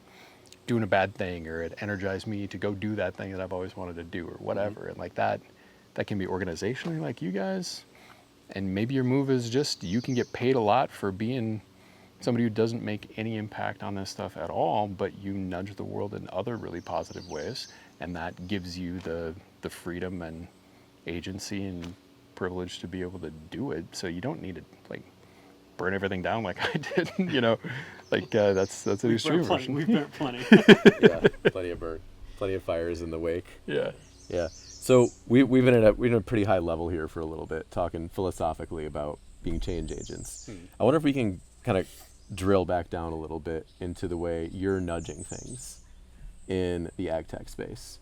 doing a bad thing, or it energized me to go do that thing that I've always wanted to do, or whatever. And like that can be organizationally, like you guys. And maybe your move is just you can get paid a lot for being somebody who doesn't make any impact on this stuff at all, but you nudge the world in other really positive ways, and that gives you the freedom and agency and privilege to be able to do it. So you don't need to like burn everything down like I did. That's an extreme version. We've burnt plenty. Yeah, plenty of burnt, plenty of fires in the wake. Yeah. So we've been at a pretty high level here for a little bit, talking philosophically about being change agents. I wonder if we can kind of drill back down a little bit into the way you're nudging things in the ag tech space.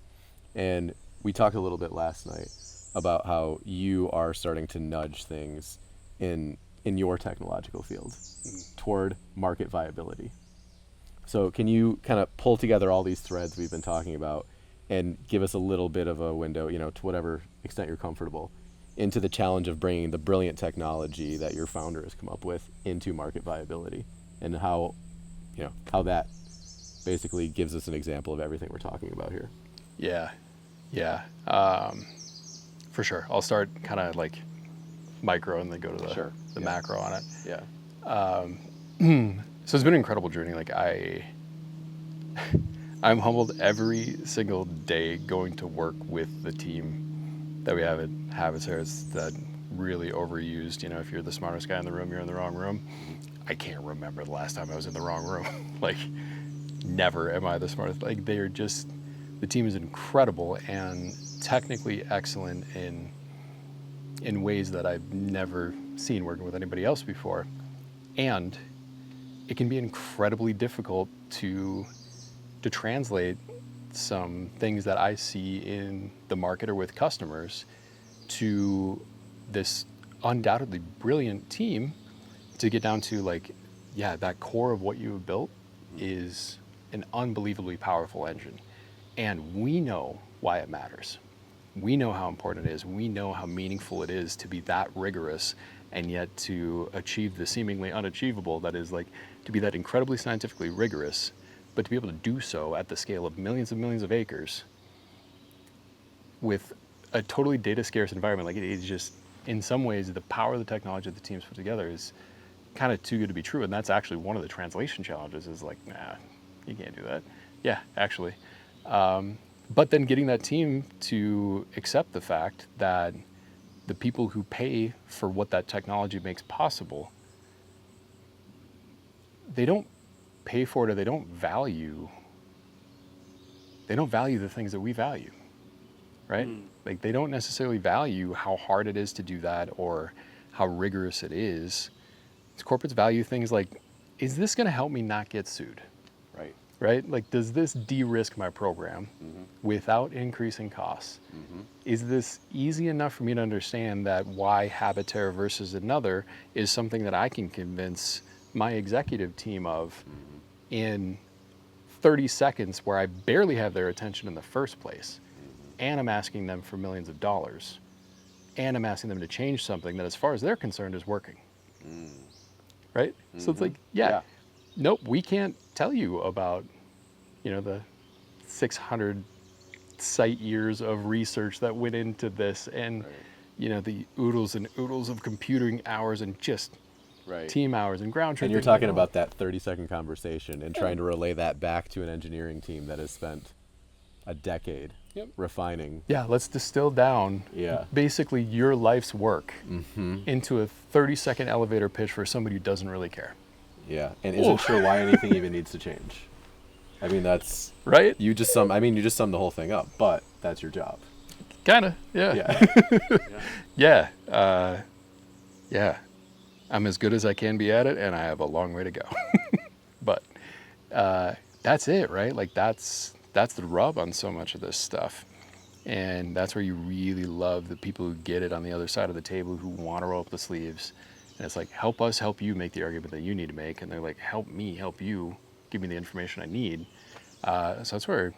And we talked a little bit last night about how you are starting to nudge things in your technological field toward market viability. So can you kind of pull together all these threads we've been talking about and give us a little bit of a window, to whatever extent you're comfortable, into the challenge of bringing the brilliant technology that your founder has come up with into market viability, and how that basically gives us an example of everything we're talking about here. Yeah. For sure. I'll start kind of like micro and then go to the macro on it. Yeah. So it's been an incredible journey. Like I'm humbled every single day going to work with the team that we have at HabiTerre. It's that really overused, if you're the smartest guy in the room, you're in the wrong room. I can't remember the last time I was in the wrong room. Like, never am I the smartest. Like, they are just, the team is incredible and technically excellent in ways that I've never seen working with anybody else before. And it can be incredibly difficult to translate some things that I see in the market or with customers to this undoubtedly brilliant team to get down to that core of what you have built is an unbelievably powerful engine. And we know why it matters. We know how important it is. We know how meaningful it is to be that rigorous and yet to achieve the seemingly unachievable, that is to be that incredibly scientifically rigorous, but to be able to do so at the scale of millions and millions of acres with a totally data scarce environment. It's just, in some ways, the power of the technology that the team's put together is kind of too good to be true. And that's actually one of the translation challenges is nah, you can't do that. Yeah, actually. But then getting that team to accept the fact that the people who pay for what that technology makes possible, they don't pay for it, or they don't value the things that we value, right? They don't necessarily value how hard it is to do that or how rigorous it is. Corporates value things like, is this going to help me not get sued? Right? Does this de-risk my program without increasing costs? Is this easy enough for me to understand that why HabiTerre versus another is something that I can convince my executive team of in 30 seconds, where I barely have their attention in the first place, and I'm asking them for millions of dollars, and I'm asking them to change something that, as far as they're concerned, is working. Right? So it's nope, we can't tell you about, the 600 sight years of research that went into this, and you know, the oodles and oodles of computing hours and just team hours and ground truth. And you're talking about that 30-second conversation and trying to relay that back to an engineering team that has spent a decade refining. Yeah, let's distill down basically your life's work into a 30-second elevator pitch for somebody who doesn't really care. Yeah, and isn't sure why anything even needs to change. I mean, that's right. You just summed the whole thing up, but that's your job. Kinda, yeah. Yeah. I'm as good as I can be at it, and I have a long way to go. But that's it, right? Like that's the rub on so much of this stuff. And that's where you really love the people who get it on the other side of the table, who want to roll up the sleeves. And it's like, help us help you make the argument that you need to make. And they're like, help me help you, give me the information I need. So that's where,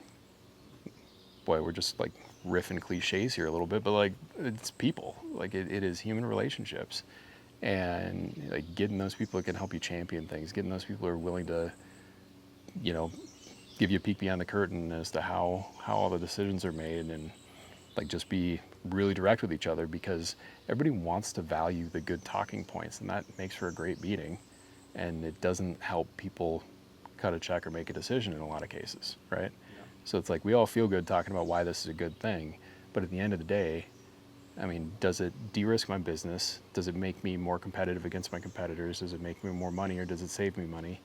boy, we're just like riffing cliches here a little bit, but like it's people. Like it is human relationships. And like getting those people that can help you champion things, getting those people who are willing to, you know, give you a peek behind the curtain as to how all the decisions are made, and like just be really direct with each other, because everybody wants to value the good talking points, and that makes for a great meeting. And it doesn't help people cut a check or make a decision in a lot of cases, right? Yeah. So it's like we all feel good talking about why this is a good thing, but at the end of the day, I mean, does it de-risk my business? Does it make me more competitive against my competitors? Does it make me more money, or does it save me money?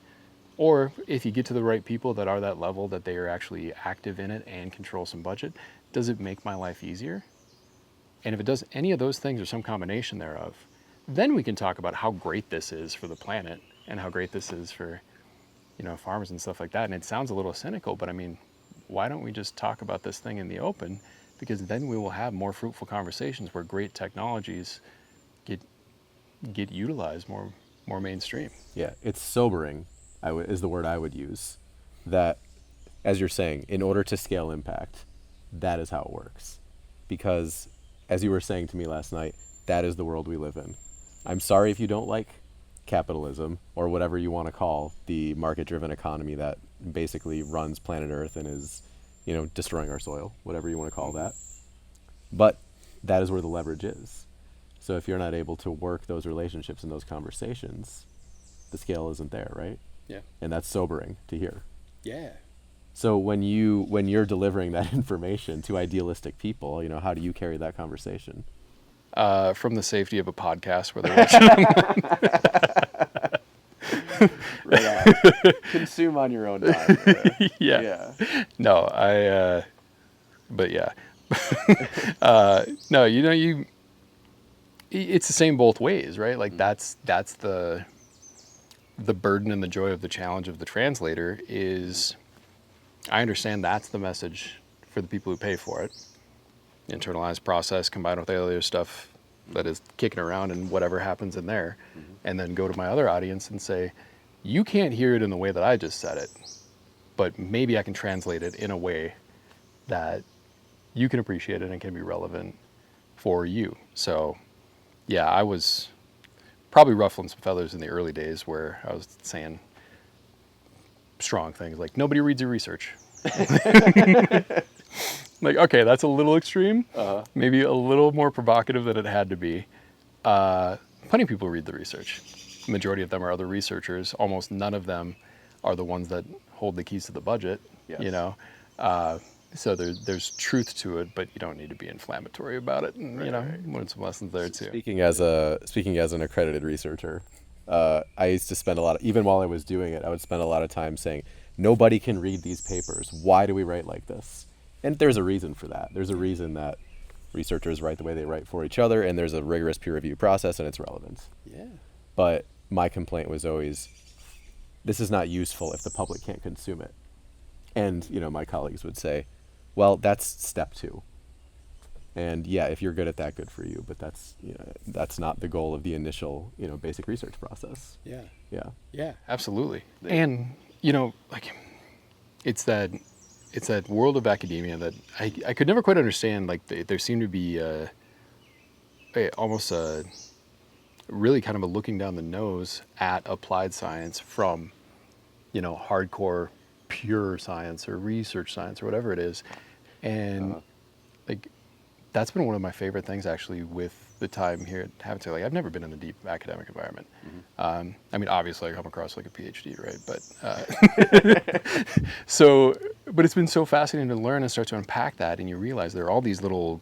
Or if you get to the right people that are that level, that they are actually active in it and control some budget, does it make my life easier? And if it does any of those things or some combination thereof, then we can talk about how great this is for the planet and how great this is for, you know, farmers and stuff like that. And it sounds a little cynical, but I mean, why don't we just talk about this thing in the open? Because then we will have more fruitful conversations where great technologies get utilized more mainstream. Yeah, it's sobering, is the word I would use. That, as you're saying, in order to scale impact, that is how it works. Because, as you were saying to me last night, that is the world we live in. I'm sorry if you don't like capitalism, or whatever you want to call the market-driven economy that basically runs planet Earth and is, you know, destroying our soil, whatever you want to call that. But that is where the leverage is. So if you're not able to work those relationships and those conversations, the scale isn't there, right? Yeah. And that's sobering to hear. Yeah. So when you're delivering that information to idealistic people, you know, how do you carry that conversation? From the safety of a podcast where they're watching. Right on. Consume on your own time. Yeah. No, but yeah. No, you know, it's the same both ways, right? Like that's the burden and the joy of the challenge of the translator is, I understand that's the message for the people who pay for it. Internalized process combined with the other stuff that is kicking around and whatever happens in there. And then go to my other audience and say, you can't hear it in the way that I just said it, but maybe I can translate it in a way that you can appreciate it and can be relevant for you. So yeah, I was probably ruffling some feathers in the early days where I was saying strong things like, nobody reads your research. Like, okay, that's a little extreme, maybe a little more provocative than it had to be. Plenty of people read the research. The majority of them are other researchers. Almost none of them are the ones that hold the keys to the budget, you know? So there's truth to it, but you don't need to be inflammatory about it. And, you know, learn some lessons there too. Speaking as an accredited researcher, I used to spend even while I was doing it, I would spend a lot of time saying, nobody can read these papers. Why do we write like this? And there's a reason for that. There's a reason that researchers write the way they write for each other, and there's a rigorous peer review process, and it's relevant. Yeah. But my complaint was always, this is not useful if the public can't consume it. And, you know, my colleagues would say, well, that's step 2. And yeah, if you're good at that, good for you. But that's not the goal of the initial, you know, basic research process. Yeah. Yeah. Yeah, absolutely. And, you know, like it's that world of academia that I could never quite understand. Like there seemed to be almost a really kind of a looking down the nose at applied science from, you know, hardcore pure science or research science or whatever it is. And like, that's been one of my favorite things actually with the time here at HabiTerre. Like, I've never been in the deep academic environment. I mean, obviously I come across like a PhD, right? But but it's been so fascinating to learn and start to unpack that, and you realize there are all these little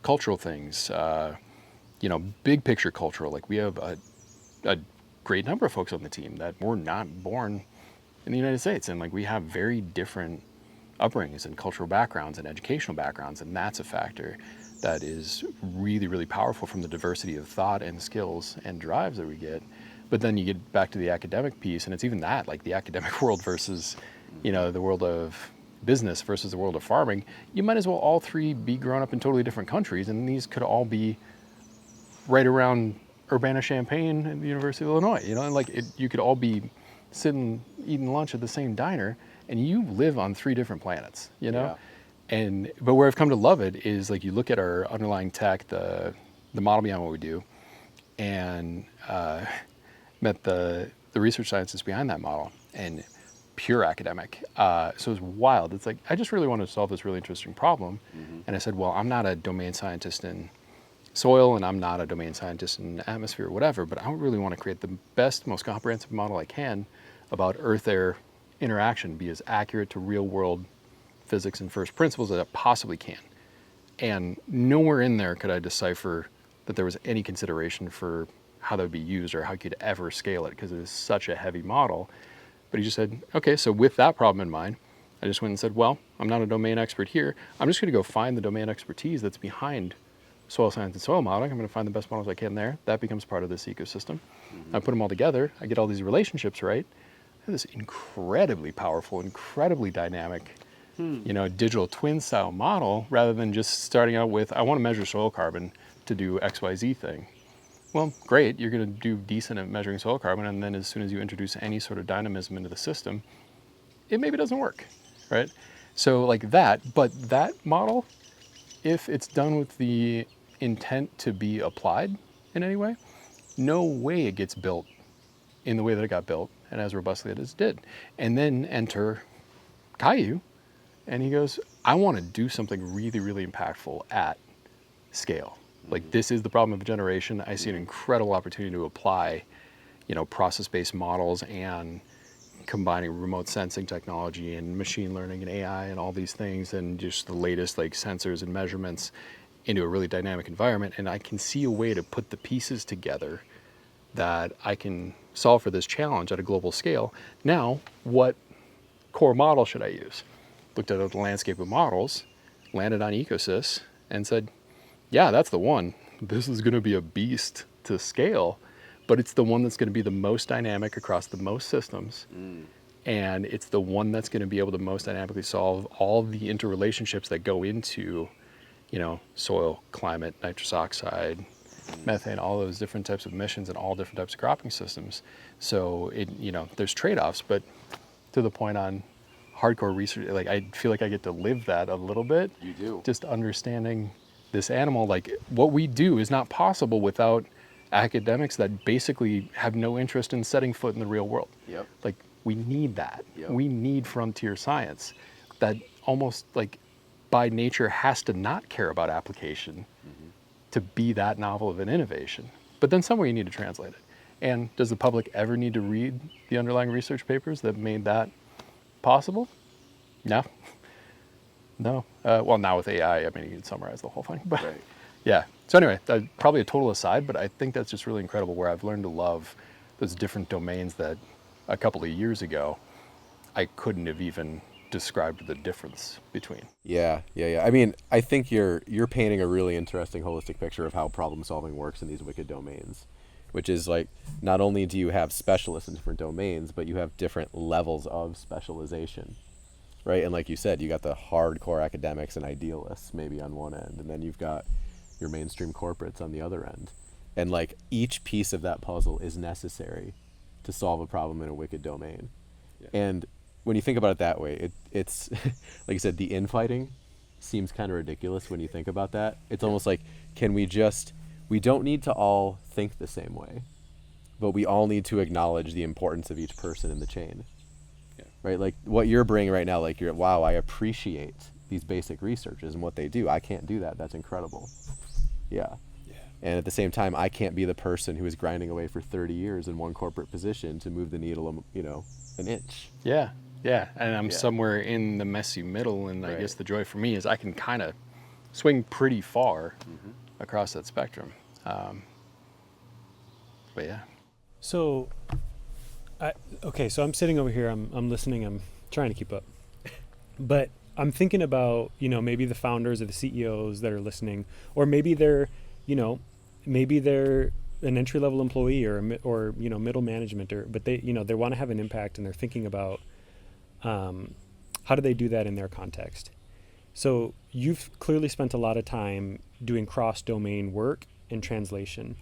cultural things, big picture cultural. Like, we have a great number of folks on the team that were not born in the United States, and like, we have very different upbringings and cultural backgrounds and educational backgrounds, and that's a factor that is really, really powerful from the diversity of thought and skills and drives that we get. But then you get back to the academic piece, and it's even that, like the academic world versus, the world of business versus the world of farming. You might as well all three be grown up in totally different countries, and these could all be right around Urbana-Champaign at the University of Illinois, and like you could all be sitting eating lunch at the same diner, and you live on three different planets, Yeah. But where I've come to love it is, like, you look at our underlying tech, the model behind what we do, and met the research scientists behind that model, and pure academic. So it's wild. It's like, I just really wanted to solve this really interesting problem. And I said, well, I'm not a domain scientist in soil, and I'm not a domain scientist in atmosphere or whatever, but I really want to create the best, most comprehensive model I can about Earth-air interaction, be as accurate to real-world physics and first principles as it possibly can. And nowhere in there could I decipher that there was any consideration for how that would be used or how you could ever scale it, because it is such a heavy model. But he just said, okay, so with that problem in mind, I just went and said, well, I'm not a domain expert here. I'm just going to go find the domain expertise that's behind soil science and soil modeling. I'm going to find the best models I can there. That becomes part of this ecosystem. I put them all together. I get all these relationships right. I have this incredibly powerful, incredibly dynamic, digital twin style model, rather than just starting out with, I want to measure soil carbon to do XYZ thing. Well, great, you're going to do decent at measuring soil carbon, and then as soon as you introduce any sort of dynamism into the system, it maybe doesn't work, right? So like that, but that model, if it's done with the intent to be applied in any way, no way it gets built in the way that it got built and as robustly as it did. And then enter Caillou, and he goes, I want to do something really, really impactful at scale. Like, this is the problem of a generation. I see an incredible opportunity to apply, process-based models and combining remote sensing technology and machine learning and AI and all these things, and just the latest like sensors and measurements into a really dynamic environment. And I can see a way to put the pieces together that I can solve for this challenge at a global scale. Now, what core model should I use? Looked at the landscape of models, landed on Ecosys, and said, yeah, that's the one. This is going to be a beast to scale, but it's the one that's going to be the most dynamic across the most systems. And it's the one that's going to be able to most dynamically solve all the interrelationships that go into, soil, climate, nitrous oxide, methane, all those different types of emissions and all different types of cropping systems. So there's trade-offs, but to the point on hardcore research, like, I feel like I get to live that a little bit. You do. Just understanding this animal, like, what we do is not possible without academics that basically have no interest in setting foot in the real world. Yep. Like, we need that. Yep. We need frontier science that almost like by nature has to not care about application to be that novel of an innovation. But then somewhere you need to translate it. And does the public ever need to read the underlying research papers that made that possible? No. No. Well, now with AI, I mean, you can summarize the whole thing. But Right. yeah. So anyway, probably a total aside, but I think that's just really incredible, where I've learned to love those different domains that a couple of years ago I couldn't have even described the difference between. Yeah. I mean, I think you're painting a really interesting holistic picture of how problem solving works in these wicked domains, which is like, not only do you have specialists in different domains, but you have different levels of specialization, right? And like you said, you got the hardcore academics and idealists maybe on one end, and then you've got your mainstream corporates on the other end. And like, each piece of that puzzle is necessary to solve a problem in a wicked domain. Yeah. And when you think about it that way, it's like you said, the infighting seems kind of ridiculous when you think about that. It's almost like, we don't need to all think the same way, but we all need to acknowledge the importance of each person in the chain. Yeah. Right? Like what you're bringing right now, like wow, I appreciate these basic researches and what they do. I can't do that. That's incredible. Yeah. And at the same time, I can't be the person who is grinding away for 30 years in one corporate position to move the needle, an inch. Yeah. Yeah. And I'm somewhere in the messy middle. And I Right. guess the joy for me is I can kind of swing pretty far across that spectrum. But yeah. So, so I'm sitting over here, I'm listening, I'm trying to keep up. But I'm thinking about, maybe the founders or the CEOs that are listening, or maybe they're an entry-level employee or middle management, but they want to have an impact, and they're thinking about how do they do that in their context. So you've clearly spent a lot of time doing cross-domain work and translation.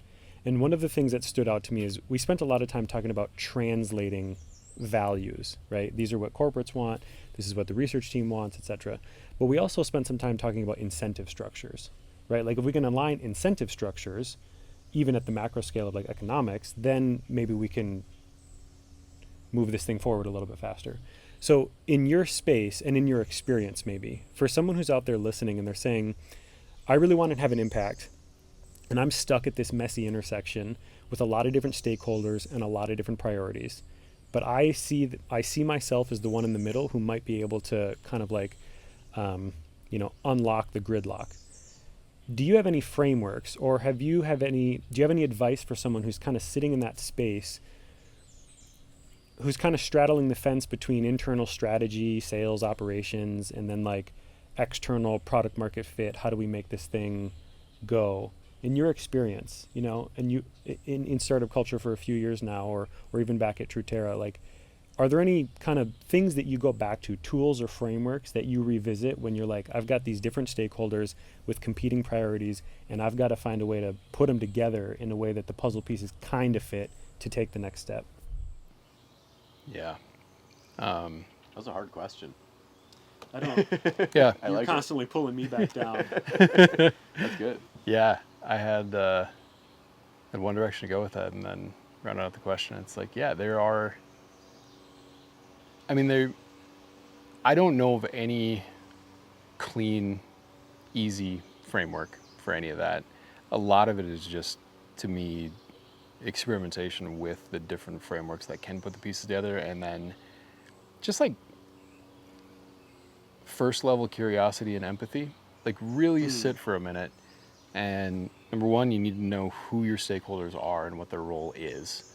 And one of the things that stood out to me is we spent a lot of time talking about translating values, right? These are what corporates want. This is what the research team wants, etc. But we also spent some time talking about incentive structures, right? Like if we can align incentive structures, even at the macro scale of like economics, then maybe we can move this thing forward a little bit faster. So in your space and in your experience, maybe for someone who's out there listening and they're saying, I really want to have an impact, and I'm stuck at this messy intersection with a lot of different stakeholders and a lot of different priorities. But I see myself as the one in the middle who might be able to kind of like, unlock the gridlock. Do you have any frameworks, or do you have any advice for someone who's kind of sitting in that space, who's kind of straddling the fence between internal strategy, sales, operations, and then like external product market fit? How do we make this thing go? In your experience, and you in startup culture for a few years now, or even back at Truterra, like, are there any kind of things that you go back to, tools or frameworks that you revisit when you're like, I've got these different stakeholders with competing priorities, and I've got to find a way to put them together in a way that the puzzle pieces kind of fit to take the next step? Yeah. That was a hard question. I don't. Yeah. You're like constantly pulling me back down. That's good. Yeah. I had one direction to go with that, and then round out the question. It's like, yeah, I don't know of any clean, easy framework for any of that. A lot of it is just, to me, experimentation with the different frameworks that can put the pieces together, and then just like first level curiosity and empathy. Like really sit for a minute, and number one, you need to know who your stakeholders are and what their role is.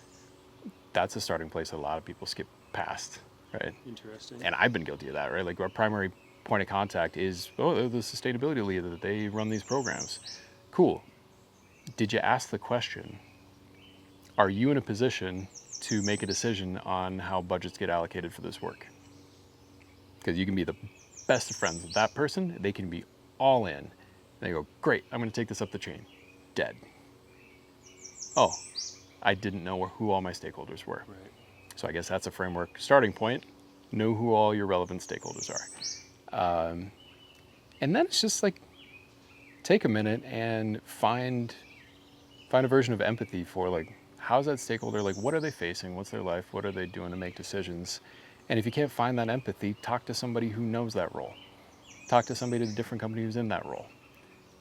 That's a starting place that a lot of people skip past, right? Interesting. And I've been guilty of that, right? Like our primary point of contact is, they're the sustainability leader, that they run these programs. Cool. Did you ask the question, are you in a position to make a decision on how budgets get allocated for this work? Because you can be the best of friends with that person. They can be all in. And they go, great, I'm going to take this up the chain. Dead. Oh, I didn't know who all my stakeholders were. Right. So I guess that's a framework starting point. Know who all your relevant stakeholders are. And then it's just like, take a minute and find a version of empathy for like, how's that stakeholder, like what are they facing? What's their life? What are they doing to make decisions? And if you can't find that empathy, talk to somebody who knows that role. Talk to somebody at a different company who's in that role.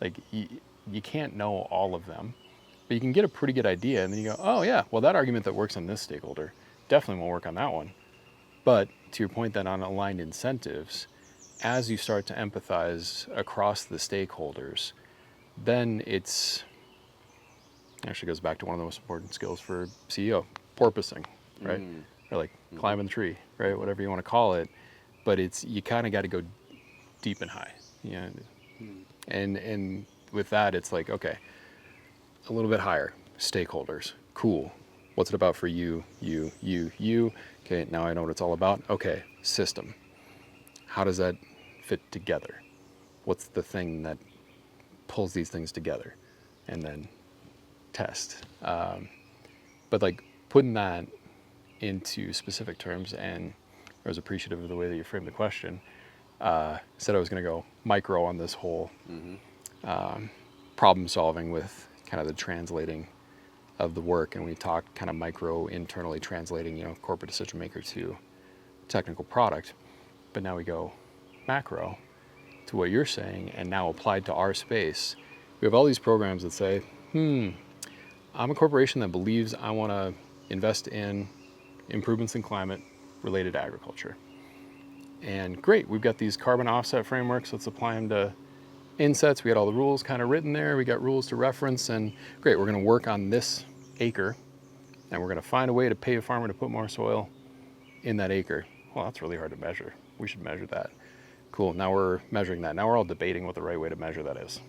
Like you can't know all of them, but you can get a pretty good idea, and then you go, oh yeah, well that argument that works on this stakeholder definitely won't work on that one. But to your point then on aligned incentives, as you start to empathize across the stakeholders, then it actually goes back to one of the most important skills for CEO, porpoising, right? Or like climbing the tree, right? Whatever you want to call it. But you kind of got to go deep and high. And with that, it's like, okay, a little bit higher, stakeholders, cool. What's it about for you? Okay, now I know what it's all about. Okay, system. How does that fit together? What's the thing that pulls these things together? And then test. But like putting that into specific terms, and I was appreciative of the way that you framed the question. Said I was going to go micro on this whole problem solving with kind of the translating of the work, and we talked kind of micro internally translating, corporate decision maker to technical product. But now we go macro, to what you're saying and now applied to our space, we have all these programs that say, I'm a corporation that believes I want to invest in improvements in climate related to agriculture. And great, we've got these carbon offset frameworks, let's apply them to insets. We got all the rules kind of written there. We got rules to reference, and great, we're going to work on this acre and we're going to find a way to pay a farmer to put more soil in that acre. Well, that's really hard to measure. We should measure that. Cool, now we're measuring that. Now we're all debating what the right way to measure that is,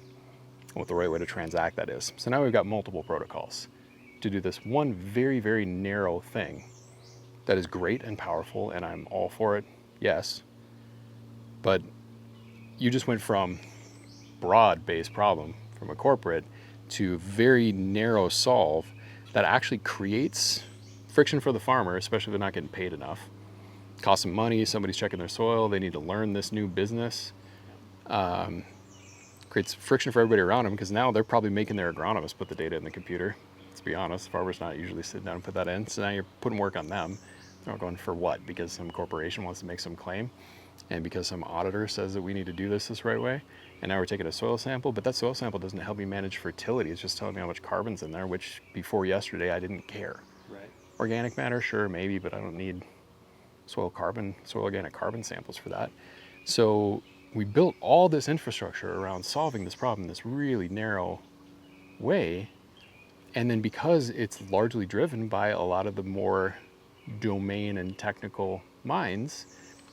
what the right way to transact that is. So now we've got multiple protocols to do this one very, very narrow thing that is great and powerful, and I'm all for it, yes. But you just went from broad-based problem from a corporate to very narrow solve that actually creates friction for the farmer, especially if they're not getting paid enough. Costs them money, somebody's checking their soil, they need to learn this new business. Creates friction for everybody around them because now they're probably making their agronomists put the data in the computer. Let's be honest, the farmer's not usually sitting down and put that in, so now you're putting work on them. They're not going for what? Because some corporation wants to make some claim and because some auditor says that we need to do this right way. And now we're taking a soil sample, but that soil sample doesn't help me manage fertility. It's just telling me how much carbon's in there, which before yesterday I didn't care. Right. Organic matter, sure, maybe, but I don't need soil organic carbon samples for that. So we built all this infrastructure around solving this problem in this really narrow way. And then because it's largely driven by a lot of the more domain and technical minds,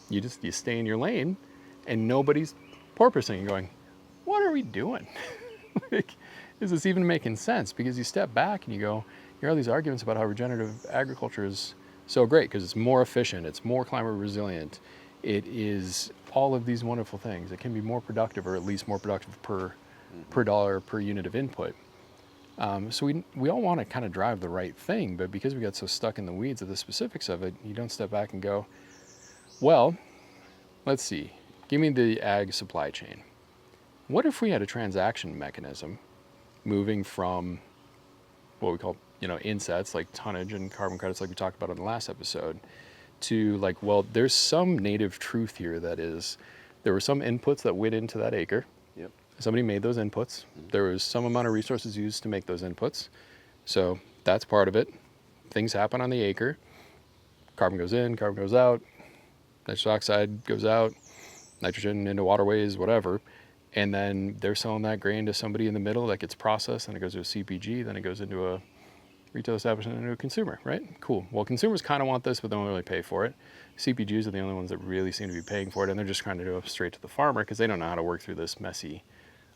you stay in your lane and nobody's porpoising and going, what are we doing? Like, is this even making sense? Because you step back and you go, here are these arguments about how regenerative agriculture is so great because it's more efficient, it's more climate resilient, it is all of these wonderful things. It can be more productive, or at least more productive per dollar per unit of input. So we all want to kind of drive the right thing, but because we got so stuck in the weeds of the specifics of it, you don't step back and go, well, let's see, give me the ag supply chain. What if we had a transaction mechanism moving from what we call, insets like tonnage and carbon credits like we talked about in the last episode to like, well, there's some native truth here that is, there were some inputs that went into that acre. Yep. Somebody made those inputs. There was some amount of resources used to make those inputs. So that's part of it. Things happen on the acre. Carbon goes in, carbon goes out, nitrous oxide goes out, nitrogen into waterways, whatever. And then they're selling that grain to somebody in the middle that gets processed, and it goes to a CPG, then it goes into a retail establishment, into a consumer, right? Cool. Well, consumers kind of want this, but they don't really pay for it. CPGs are the only ones that really seem to be paying for it, and they're just trying to do it straight to the farmer because they don't know how to work through this messy,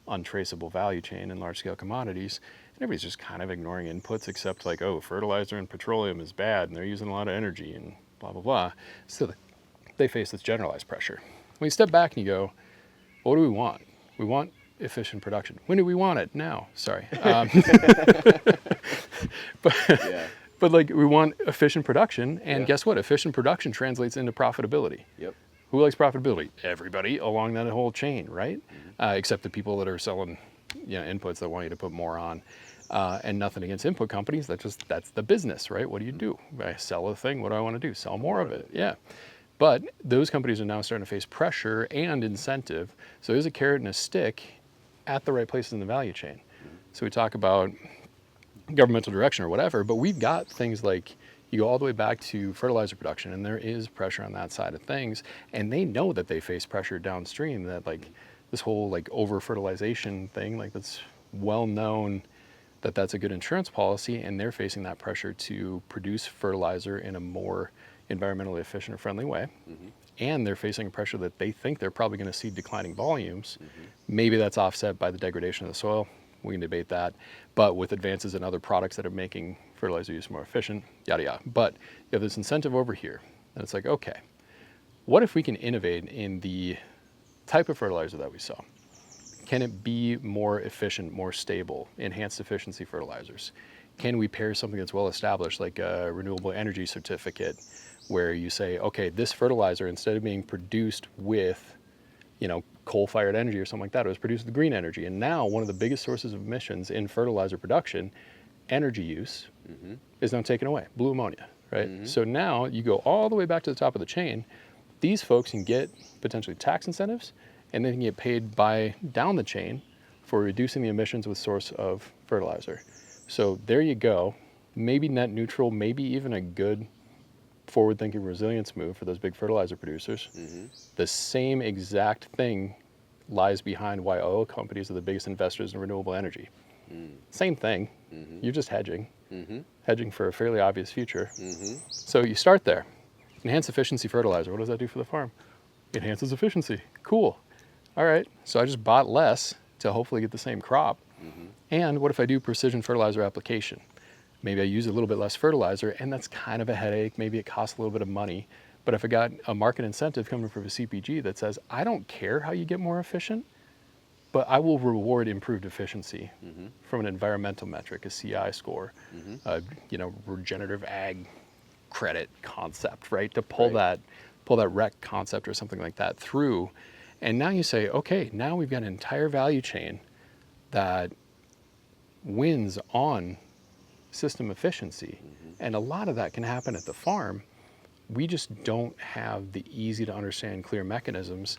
untraceable value chain in large-scale commodities. And everybody's just kind of ignoring inputs except like, oh, fertilizer and petroleum is bad, and they're using a lot of energy, and blah, blah, blah. So they face this generalized pressure. When you step back and you go, what do we want? We want efficient production. When do we want it? Now. Sorry. But like we want efficient production, and guess what? Efficient production translates into profitability. Yep. Who likes profitability? Everybody along that whole chain, right? Except the people that are selling, inputs that want you to put more on. And nothing against input companies. That's the business, right? What do you do? I sell a thing. What do I want to do? Sell more of it. Yeah. But those companies are now starting to face pressure and incentive. So there's a carrot and a stick at the right places in the value chain. So we talk about governmental direction or whatever, but we've got things like, you go all the way back to fertilizer production, and there is pressure on that side of things. And they know that they face pressure downstream, that like this whole like over fertilization thing, like that's well known that that's a good insurance policy, and they're facing that pressure to produce fertilizer in a more environmentally efficient or friendly way. And they're facing pressure that they think they're probably going to see declining volumes. Maybe that's offset by the degradation of the soil. We can debate that. But with advances in other products that are making fertilizer use more efficient, yada, yada. But you have this incentive over here. And it's like, okay, what if we can innovate in the type of fertilizer that we sell? Can it be more efficient, more stable, enhanced efficiency fertilizers? Can we pair something that's well established, like a renewable energy certificate, where you say, okay, this fertilizer, instead of being produced with, coal-fired energy or something like that, it was produced with green energy. And now one of the biggest sources of emissions in fertilizer production, energy use, is now taken away, blue ammonia, right? So now you go all the way back to the top of the chain. These folks can get potentially tax incentives and then you get paid by down the chain for reducing the emissions with source of fertilizer. So there you go. Maybe net neutral, maybe even a good forward-thinking resilience move for those big fertilizer producers. The same exact thing lies behind why oil companies are the biggest investors in renewable energy. Same thing. You're just hedging. Hedging for a fairly obvious future. So you start there. Enhanced efficiency fertilizer. What does that do for the farm? Enhances efficiency. Cool. All right. So I just bought less to hopefully get the same crop. And what if I do precision fertilizer application? Maybe I use a little bit less fertilizer, and that's kind of a headache. Maybe it costs a little bit of money. But if I got a market incentive coming from a CPG that says, I don't care how you get more efficient, but I will reward improved efficiency from an environmental metric, a CI score, regenerative ag credit concept, right? To pull that rec concept or something like that through. And now you say, okay, now we've got an entire value chain that wins on system efficiency. And a lot of that can happen at the farm. We just don't have the easy to understand clear mechanisms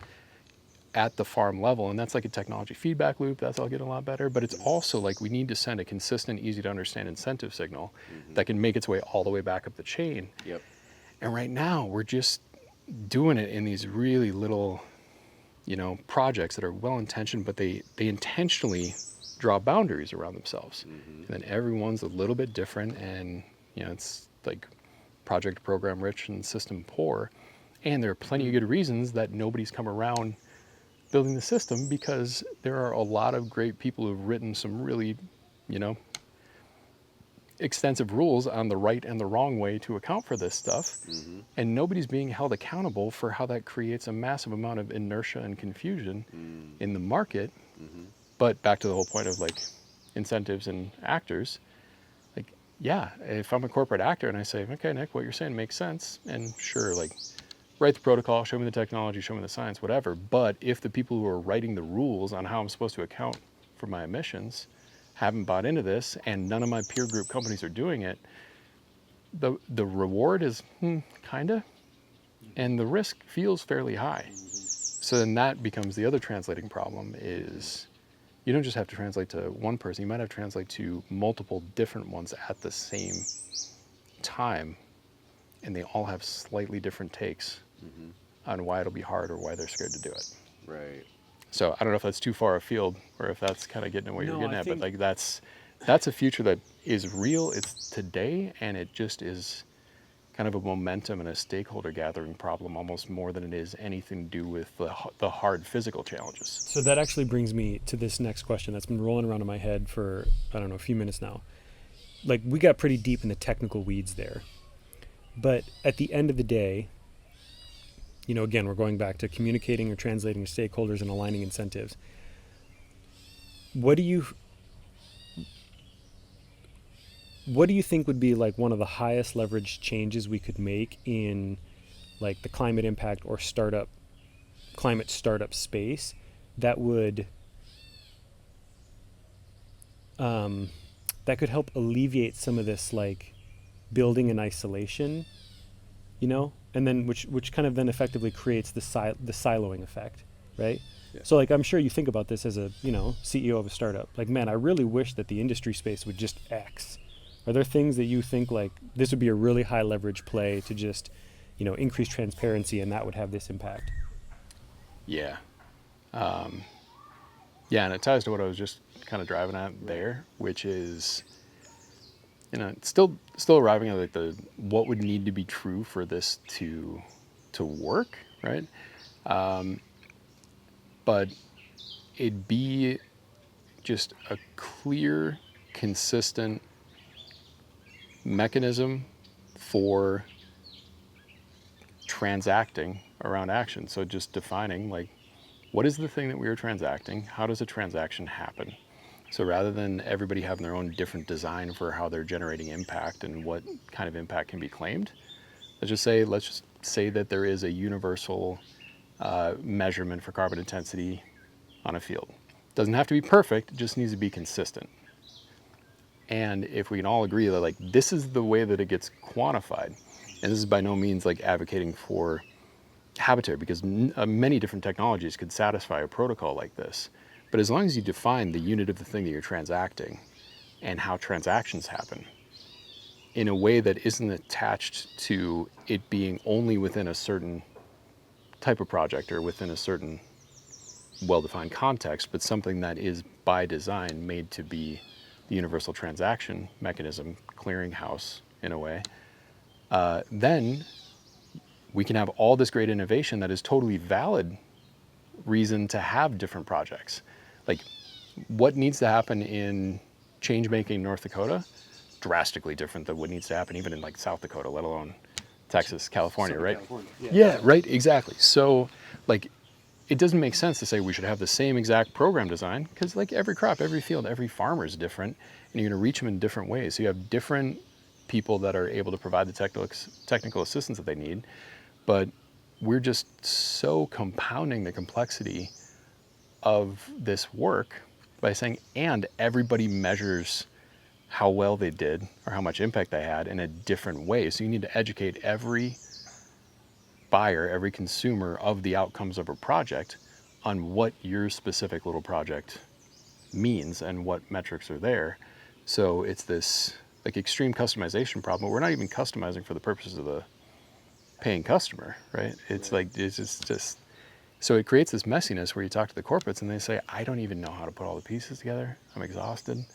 at the farm level. And that's like a technology feedback loop. That's all getting a lot better. But it's also like we need to send a consistent, easy to understand incentive signal that can make its way all the way back up the chain. Yep. And right now we're just doing it in these really little, projects that are well-intentioned, but they intentionally draw boundaries around themselves. And then everyone's a little bit different, and it's like project program rich and system poor. And there are plenty of good reasons that nobody's come around building the system, because there are a lot of great people who've written some really, extensive rules on the right and the wrong way to account for this stuff. And nobody's being held accountable for how that creates a massive amount of inertia and confusion in the market. But back to the whole point of like incentives and actors, like, yeah, if I'm a corporate actor and I say, okay, Nick, what you're saying makes sense, and sure, like, write the protocol, show me the technology, show me the science, whatever. But if the people who are writing the rules on how I'm supposed to account for my emissions haven't bought into this, and none of my peer group companies are doing it, the reward is kinda, and the risk feels fairly high. So then that becomes the other translating problem is you don't just have to translate to one person, you might have to translate to multiple different ones at the same time, and they all have slightly different takes on why it'll be hard or why they're scared to do it. Right. So I don't know if that's too far afield or if that's kind of getting at what you're getting at, but like that's a future that is real. It's today, and it just is kind of a momentum and a stakeholder gathering problem almost more than it is anything to do with the hard physical challenges. So that actually brings me to this next question that's been rolling around in my head for, I don't know, a few minutes now. Like, we got pretty deep in the technical weeds there. But at the end of the day, again, we're going back to communicating or translating to stakeholders and aligning incentives. What do you think would be like one of the highest leverage changes we could make in like the climate impact or climate startup space that would that could help alleviate some of this like building in isolation, and then which kind of then effectively creates the siloing effect, right? Yeah. So like I'm sure you think about this as a CEO of a startup. Like, man, I really wish that the industry space would just X. Are there things that you think like this would be a really high leverage play to just increase transparency and that would have this impact? Yeah. And it ties to what I was just kind of driving at there, which is, it's still arriving at like what would need to be true for this to work, right? But it'd be just a clear, consistent mechanism for transacting around action. So just defining like, what is the thing that we are transacting? How does a transaction happen? So rather than everybody having their own different design for how they're generating impact and what kind of impact can be claimed, let's just say that there is a universal measurement for carbon intensity on a field. Doesn't have to be perfect, it just needs to be consistent. And if we can all agree that like this is the way that it gets quantified, and this is by no means like advocating for HabiTerre, because many different technologies could satisfy a protocol like this. But as long as you define the unit of the thing that you're transacting and how transactions happen in a way that isn't attached to it being only within a certain type of project or within a certain well-defined context, but something that is by design made to be the universal transaction mechanism, clearinghouse in a way, then we can have all this great innovation that is totally valid reason to have different projects. Like, what needs to happen in change-making in North Dakota, drastically different than what needs to happen even in like South Dakota, let alone Texas, California, Southern right? California. Yeah, right, exactly. So, like, it doesn't make sense to say we should have the same exact program design, because like every crop, every field, every farmer is different, and you're going to reach them in different ways. So you have different people that are able to provide the technical assistance that they need, but we're just so compounding the complexity of this work by saying, and everybody measures how well they did or how much impact they had in a different way. So you need to educate every buyer, every consumer of the outcomes of a project on what your specific little project means and what metrics are there. So it's this like extreme customization problem. We're not even customizing for the purposes of the paying customer, right? It's like, it's just, so it creates this messiness where you talk to the corporates and they say, I don't even know how to put all the pieces together. I'm exhausted,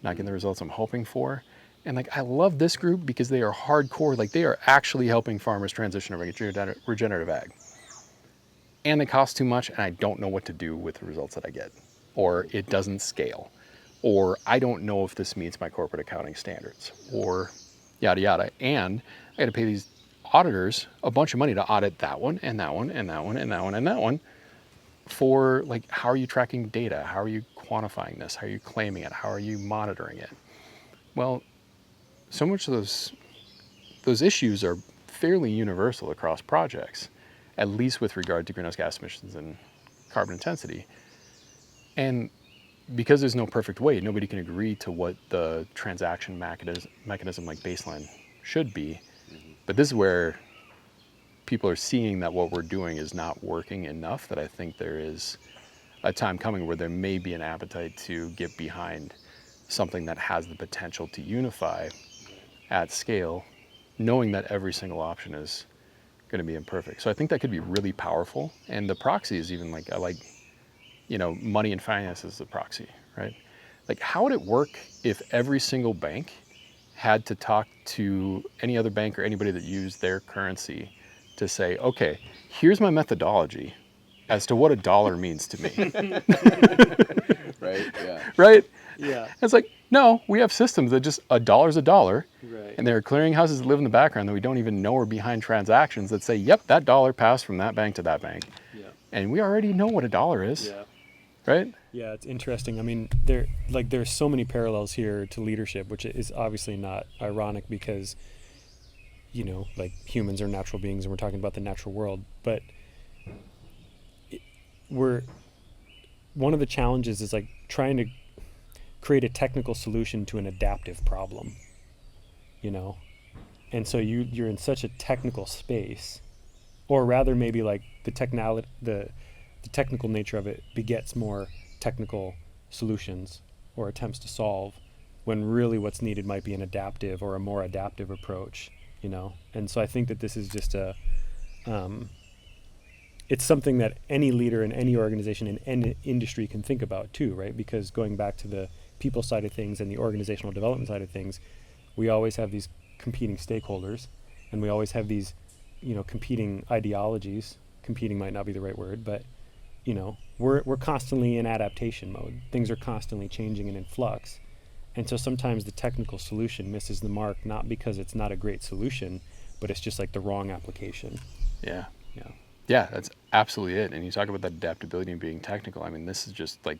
not getting the results I'm hoping for. And like, I love this group because they are hardcore. Like, they are actually helping farmers transition to regenerative ag. And they cost too much, and I don't know what to do with the results that I get. Or it doesn't scale. Or I don't know if this meets my corporate accounting standards. Or yada, yada. And I got to pay these auditors a bunch of money to audit that one, and that one, and that one, and that one, and that one. For like, how are you tracking data? How are you quantifying this? How are you claiming it? How are you monitoring it? Well, so much of those issues are fairly universal across projects, at least with regard to greenhouse gas emissions and carbon intensity. And because there's no perfect way, nobody can agree to what the transaction mechanism like baseline should be. But this is where people are seeing that what we're doing is not working enough, that I think there is a time coming where there may be an appetite to get behind something that has the potential to unify at scale, knowing that every single option is going to be imperfect. So I think that could be really powerful. And the proxy is even like, I like, money and finance is the proxy, right? Like, how would it work if every single bank had to talk to any other bank or anybody that used their currency to say, okay, here's my methodology as to what a dollar means to me. Right? Yeah. Right? Yeah. It's like, no, we have systems that just a dollar's a dollar. Right. And there are clearinghouses that live in the background that we don't even know are behind transactions that say, yep, that dollar passed from that bank to that bank. Yeah. And we already know what a dollar is, Yeah. right? Yeah, it's interesting. I mean, there's so many parallels here to leadership, which is obviously not ironic because, like humans are natural beings and we're talking about the natural world. But one of the challenges is like trying to create a technical solution to an adaptive problem, And so you're in such a technical space, or rather maybe like the technical nature of it begets more technical solutions or attempts to solve, when really what's needed might be an adaptive or a more adaptive approach, And so I think that this is just it's something that any leader in any organization in any industry can think about too, right? Because going back to the people side of things and the organizational development side of things, we always have these competing stakeholders, and we always have these, competing ideologies. Competing might not be the right word, but we're constantly in adaptation mode. Things are constantly changing and in flux. And so sometimes the technical solution misses the mark, not because it's not a great solution, but it's just like the wrong application. Yeah. Yeah, that's absolutely it. And you talk about that adaptability and being technical. I mean, this is just like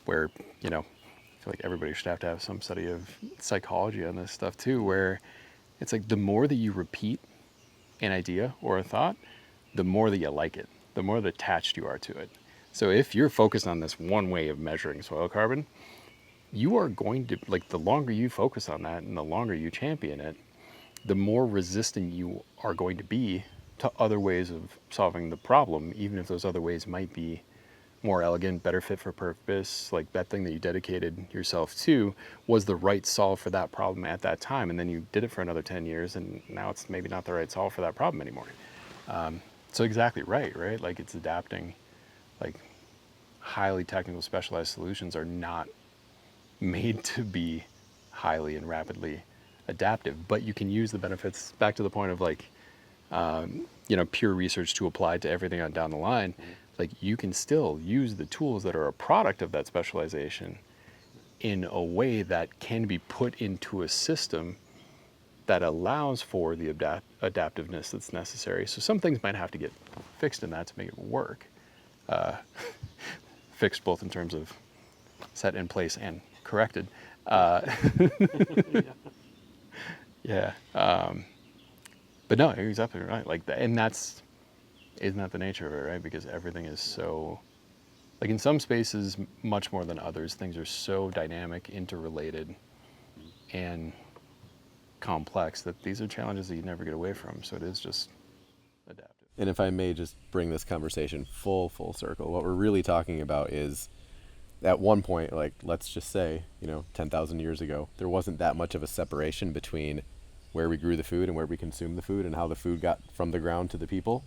where, I feel like everybody should have to have some study of psychology on this stuff too, where it's like the more that you repeat an idea or a thought, the more that you like it, the more that attached you are to it. So if you're focused on this one way of measuring soil carbon, you are going to, like, the longer you focus on that and the longer you champion it, the more resistant you are going to be to other ways of solving the problem, even if those other ways might be more elegant, better fit for purpose. Like that thing that you dedicated yourself to was the right solve for that problem at that time, and then you did it for another 10 years, and now it's maybe not the right solve for that problem anymore. So exactly right? Like it's adapting. Like highly technical, specialized solutions are not made to be highly and rapidly adaptive, but you can use the benefits, back to the point of like, pure research to apply to everything on down the line. Like you can still use the tools that are a product of that specialization in a way that can be put into a system that allows for the adaptiveness that's necessary. So some things might have to get fixed in that to make it work. Fixed both in terms of set in place and corrected. Yeah. But no, you're exactly right. Like that, and isn't that the nature of it, right? Because everything is so, like in some spaces, much more than others, things are so dynamic, interrelated, and complex that these are challenges that you never get away from. So it is just adaptive. And if I may just bring this conversation full circle, what we're really talking about is at one point, like let's just say, 10,000 years ago, there wasn't that much of a separation between where we grew the food and where we consumed the food and how the food got from the ground to the people.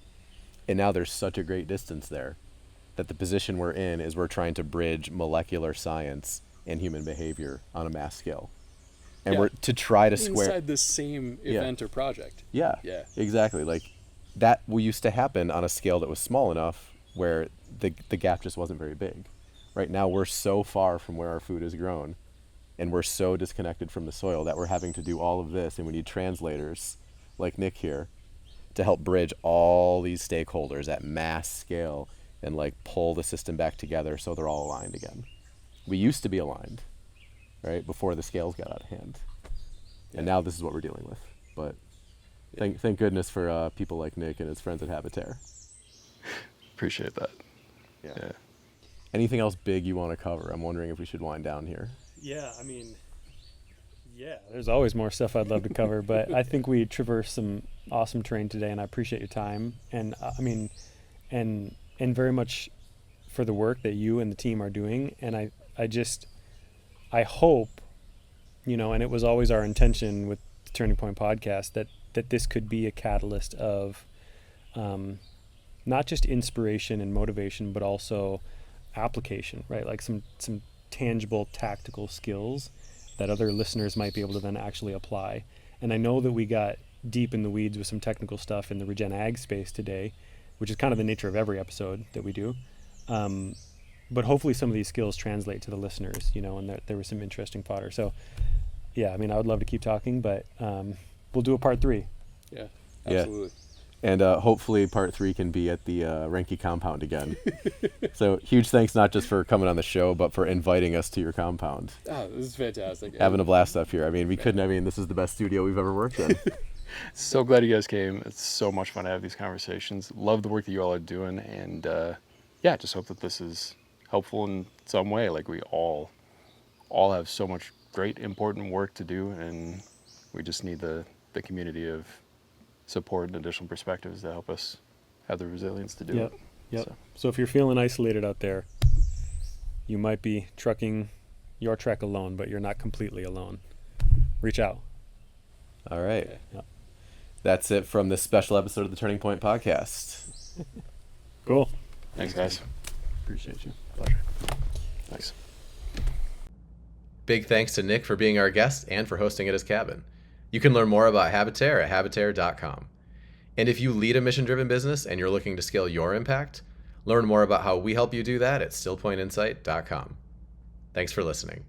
And now there's such a great distance there that the position we're in is we're trying to bridge molecular science and human behavior on a mass scale. And we're to try to square inside the same event or project. Yeah, exactly. Like that used to happen on a scale that was small enough where the gap just wasn't very big. Right now we're so far from where our food is grown and we're so disconnected from the soil that we're having to do all of this, and we need translators like Nick here to help bridge all these stakeholders at mass scale and like pull the system back together so they're all aligned again. We used to be aligned, right, before the scales got out of hand. And now this is what we're dealing with. But thank goodness for people like Nick and his friends at HabiTerre. Appreciate that. Yeah. Anything else big you want to cover? I'm wondering if we should wind down here. Yeah, there's always more stuff I'd love to cover, but I think we traversed some awesome terrain today, and I appreciate your time. And and very much for the work that you and the team are doing. And I hope, and it was always our intention with the Turning Point podcast that this could be a catalyst of not just inspiration and motivation, but also application, right? Like some tangible tactical skills that other listeners might be able to then actually apply. And I know that we got deep in the weeds with some technical stuff in the regen ag space today, which is kind of the nature of every episode that we do. But hopefully some of these skills translate to the listeners, and there was some interesting fodder. So yeah, I would love to keep talking, but we'll do a part 3. Yeah, absolutely. Yeah. And hopefully part 3 can be at the Reinke compound again. So huge thanks not just for coming on the show, but for inviting us to your compound. Oh, this is fantastic. Having a blast up here. This is the best studio we've ever worked in. So glad you guys came. It's so much fun to have these conversations. Love the work that you all are doing. And just hope that this is helpful in some way. Like we all have so much great, important work to do. And we just need the community of support and additional perspectives to help us have the resilience to do it. Yep. So if you're feeling isolated out there, you might be trucking your trek alone, but you're not completely alone. Reach out. All right. Okay. Yep. That's it from this special episode of the Turning Point podcast. Cool. Thanks, guys. Appreciate you. Pleasure. Thanks. Big thanks to Nick for being our guest and for hosting at his cabin. You can learn more about HabiTerre at HabiTerre.com. And if you lead a mission-driven business and you're looking to scale your impact, learn more about how we help you do that at StillPointInsight.com. Thanks for listening.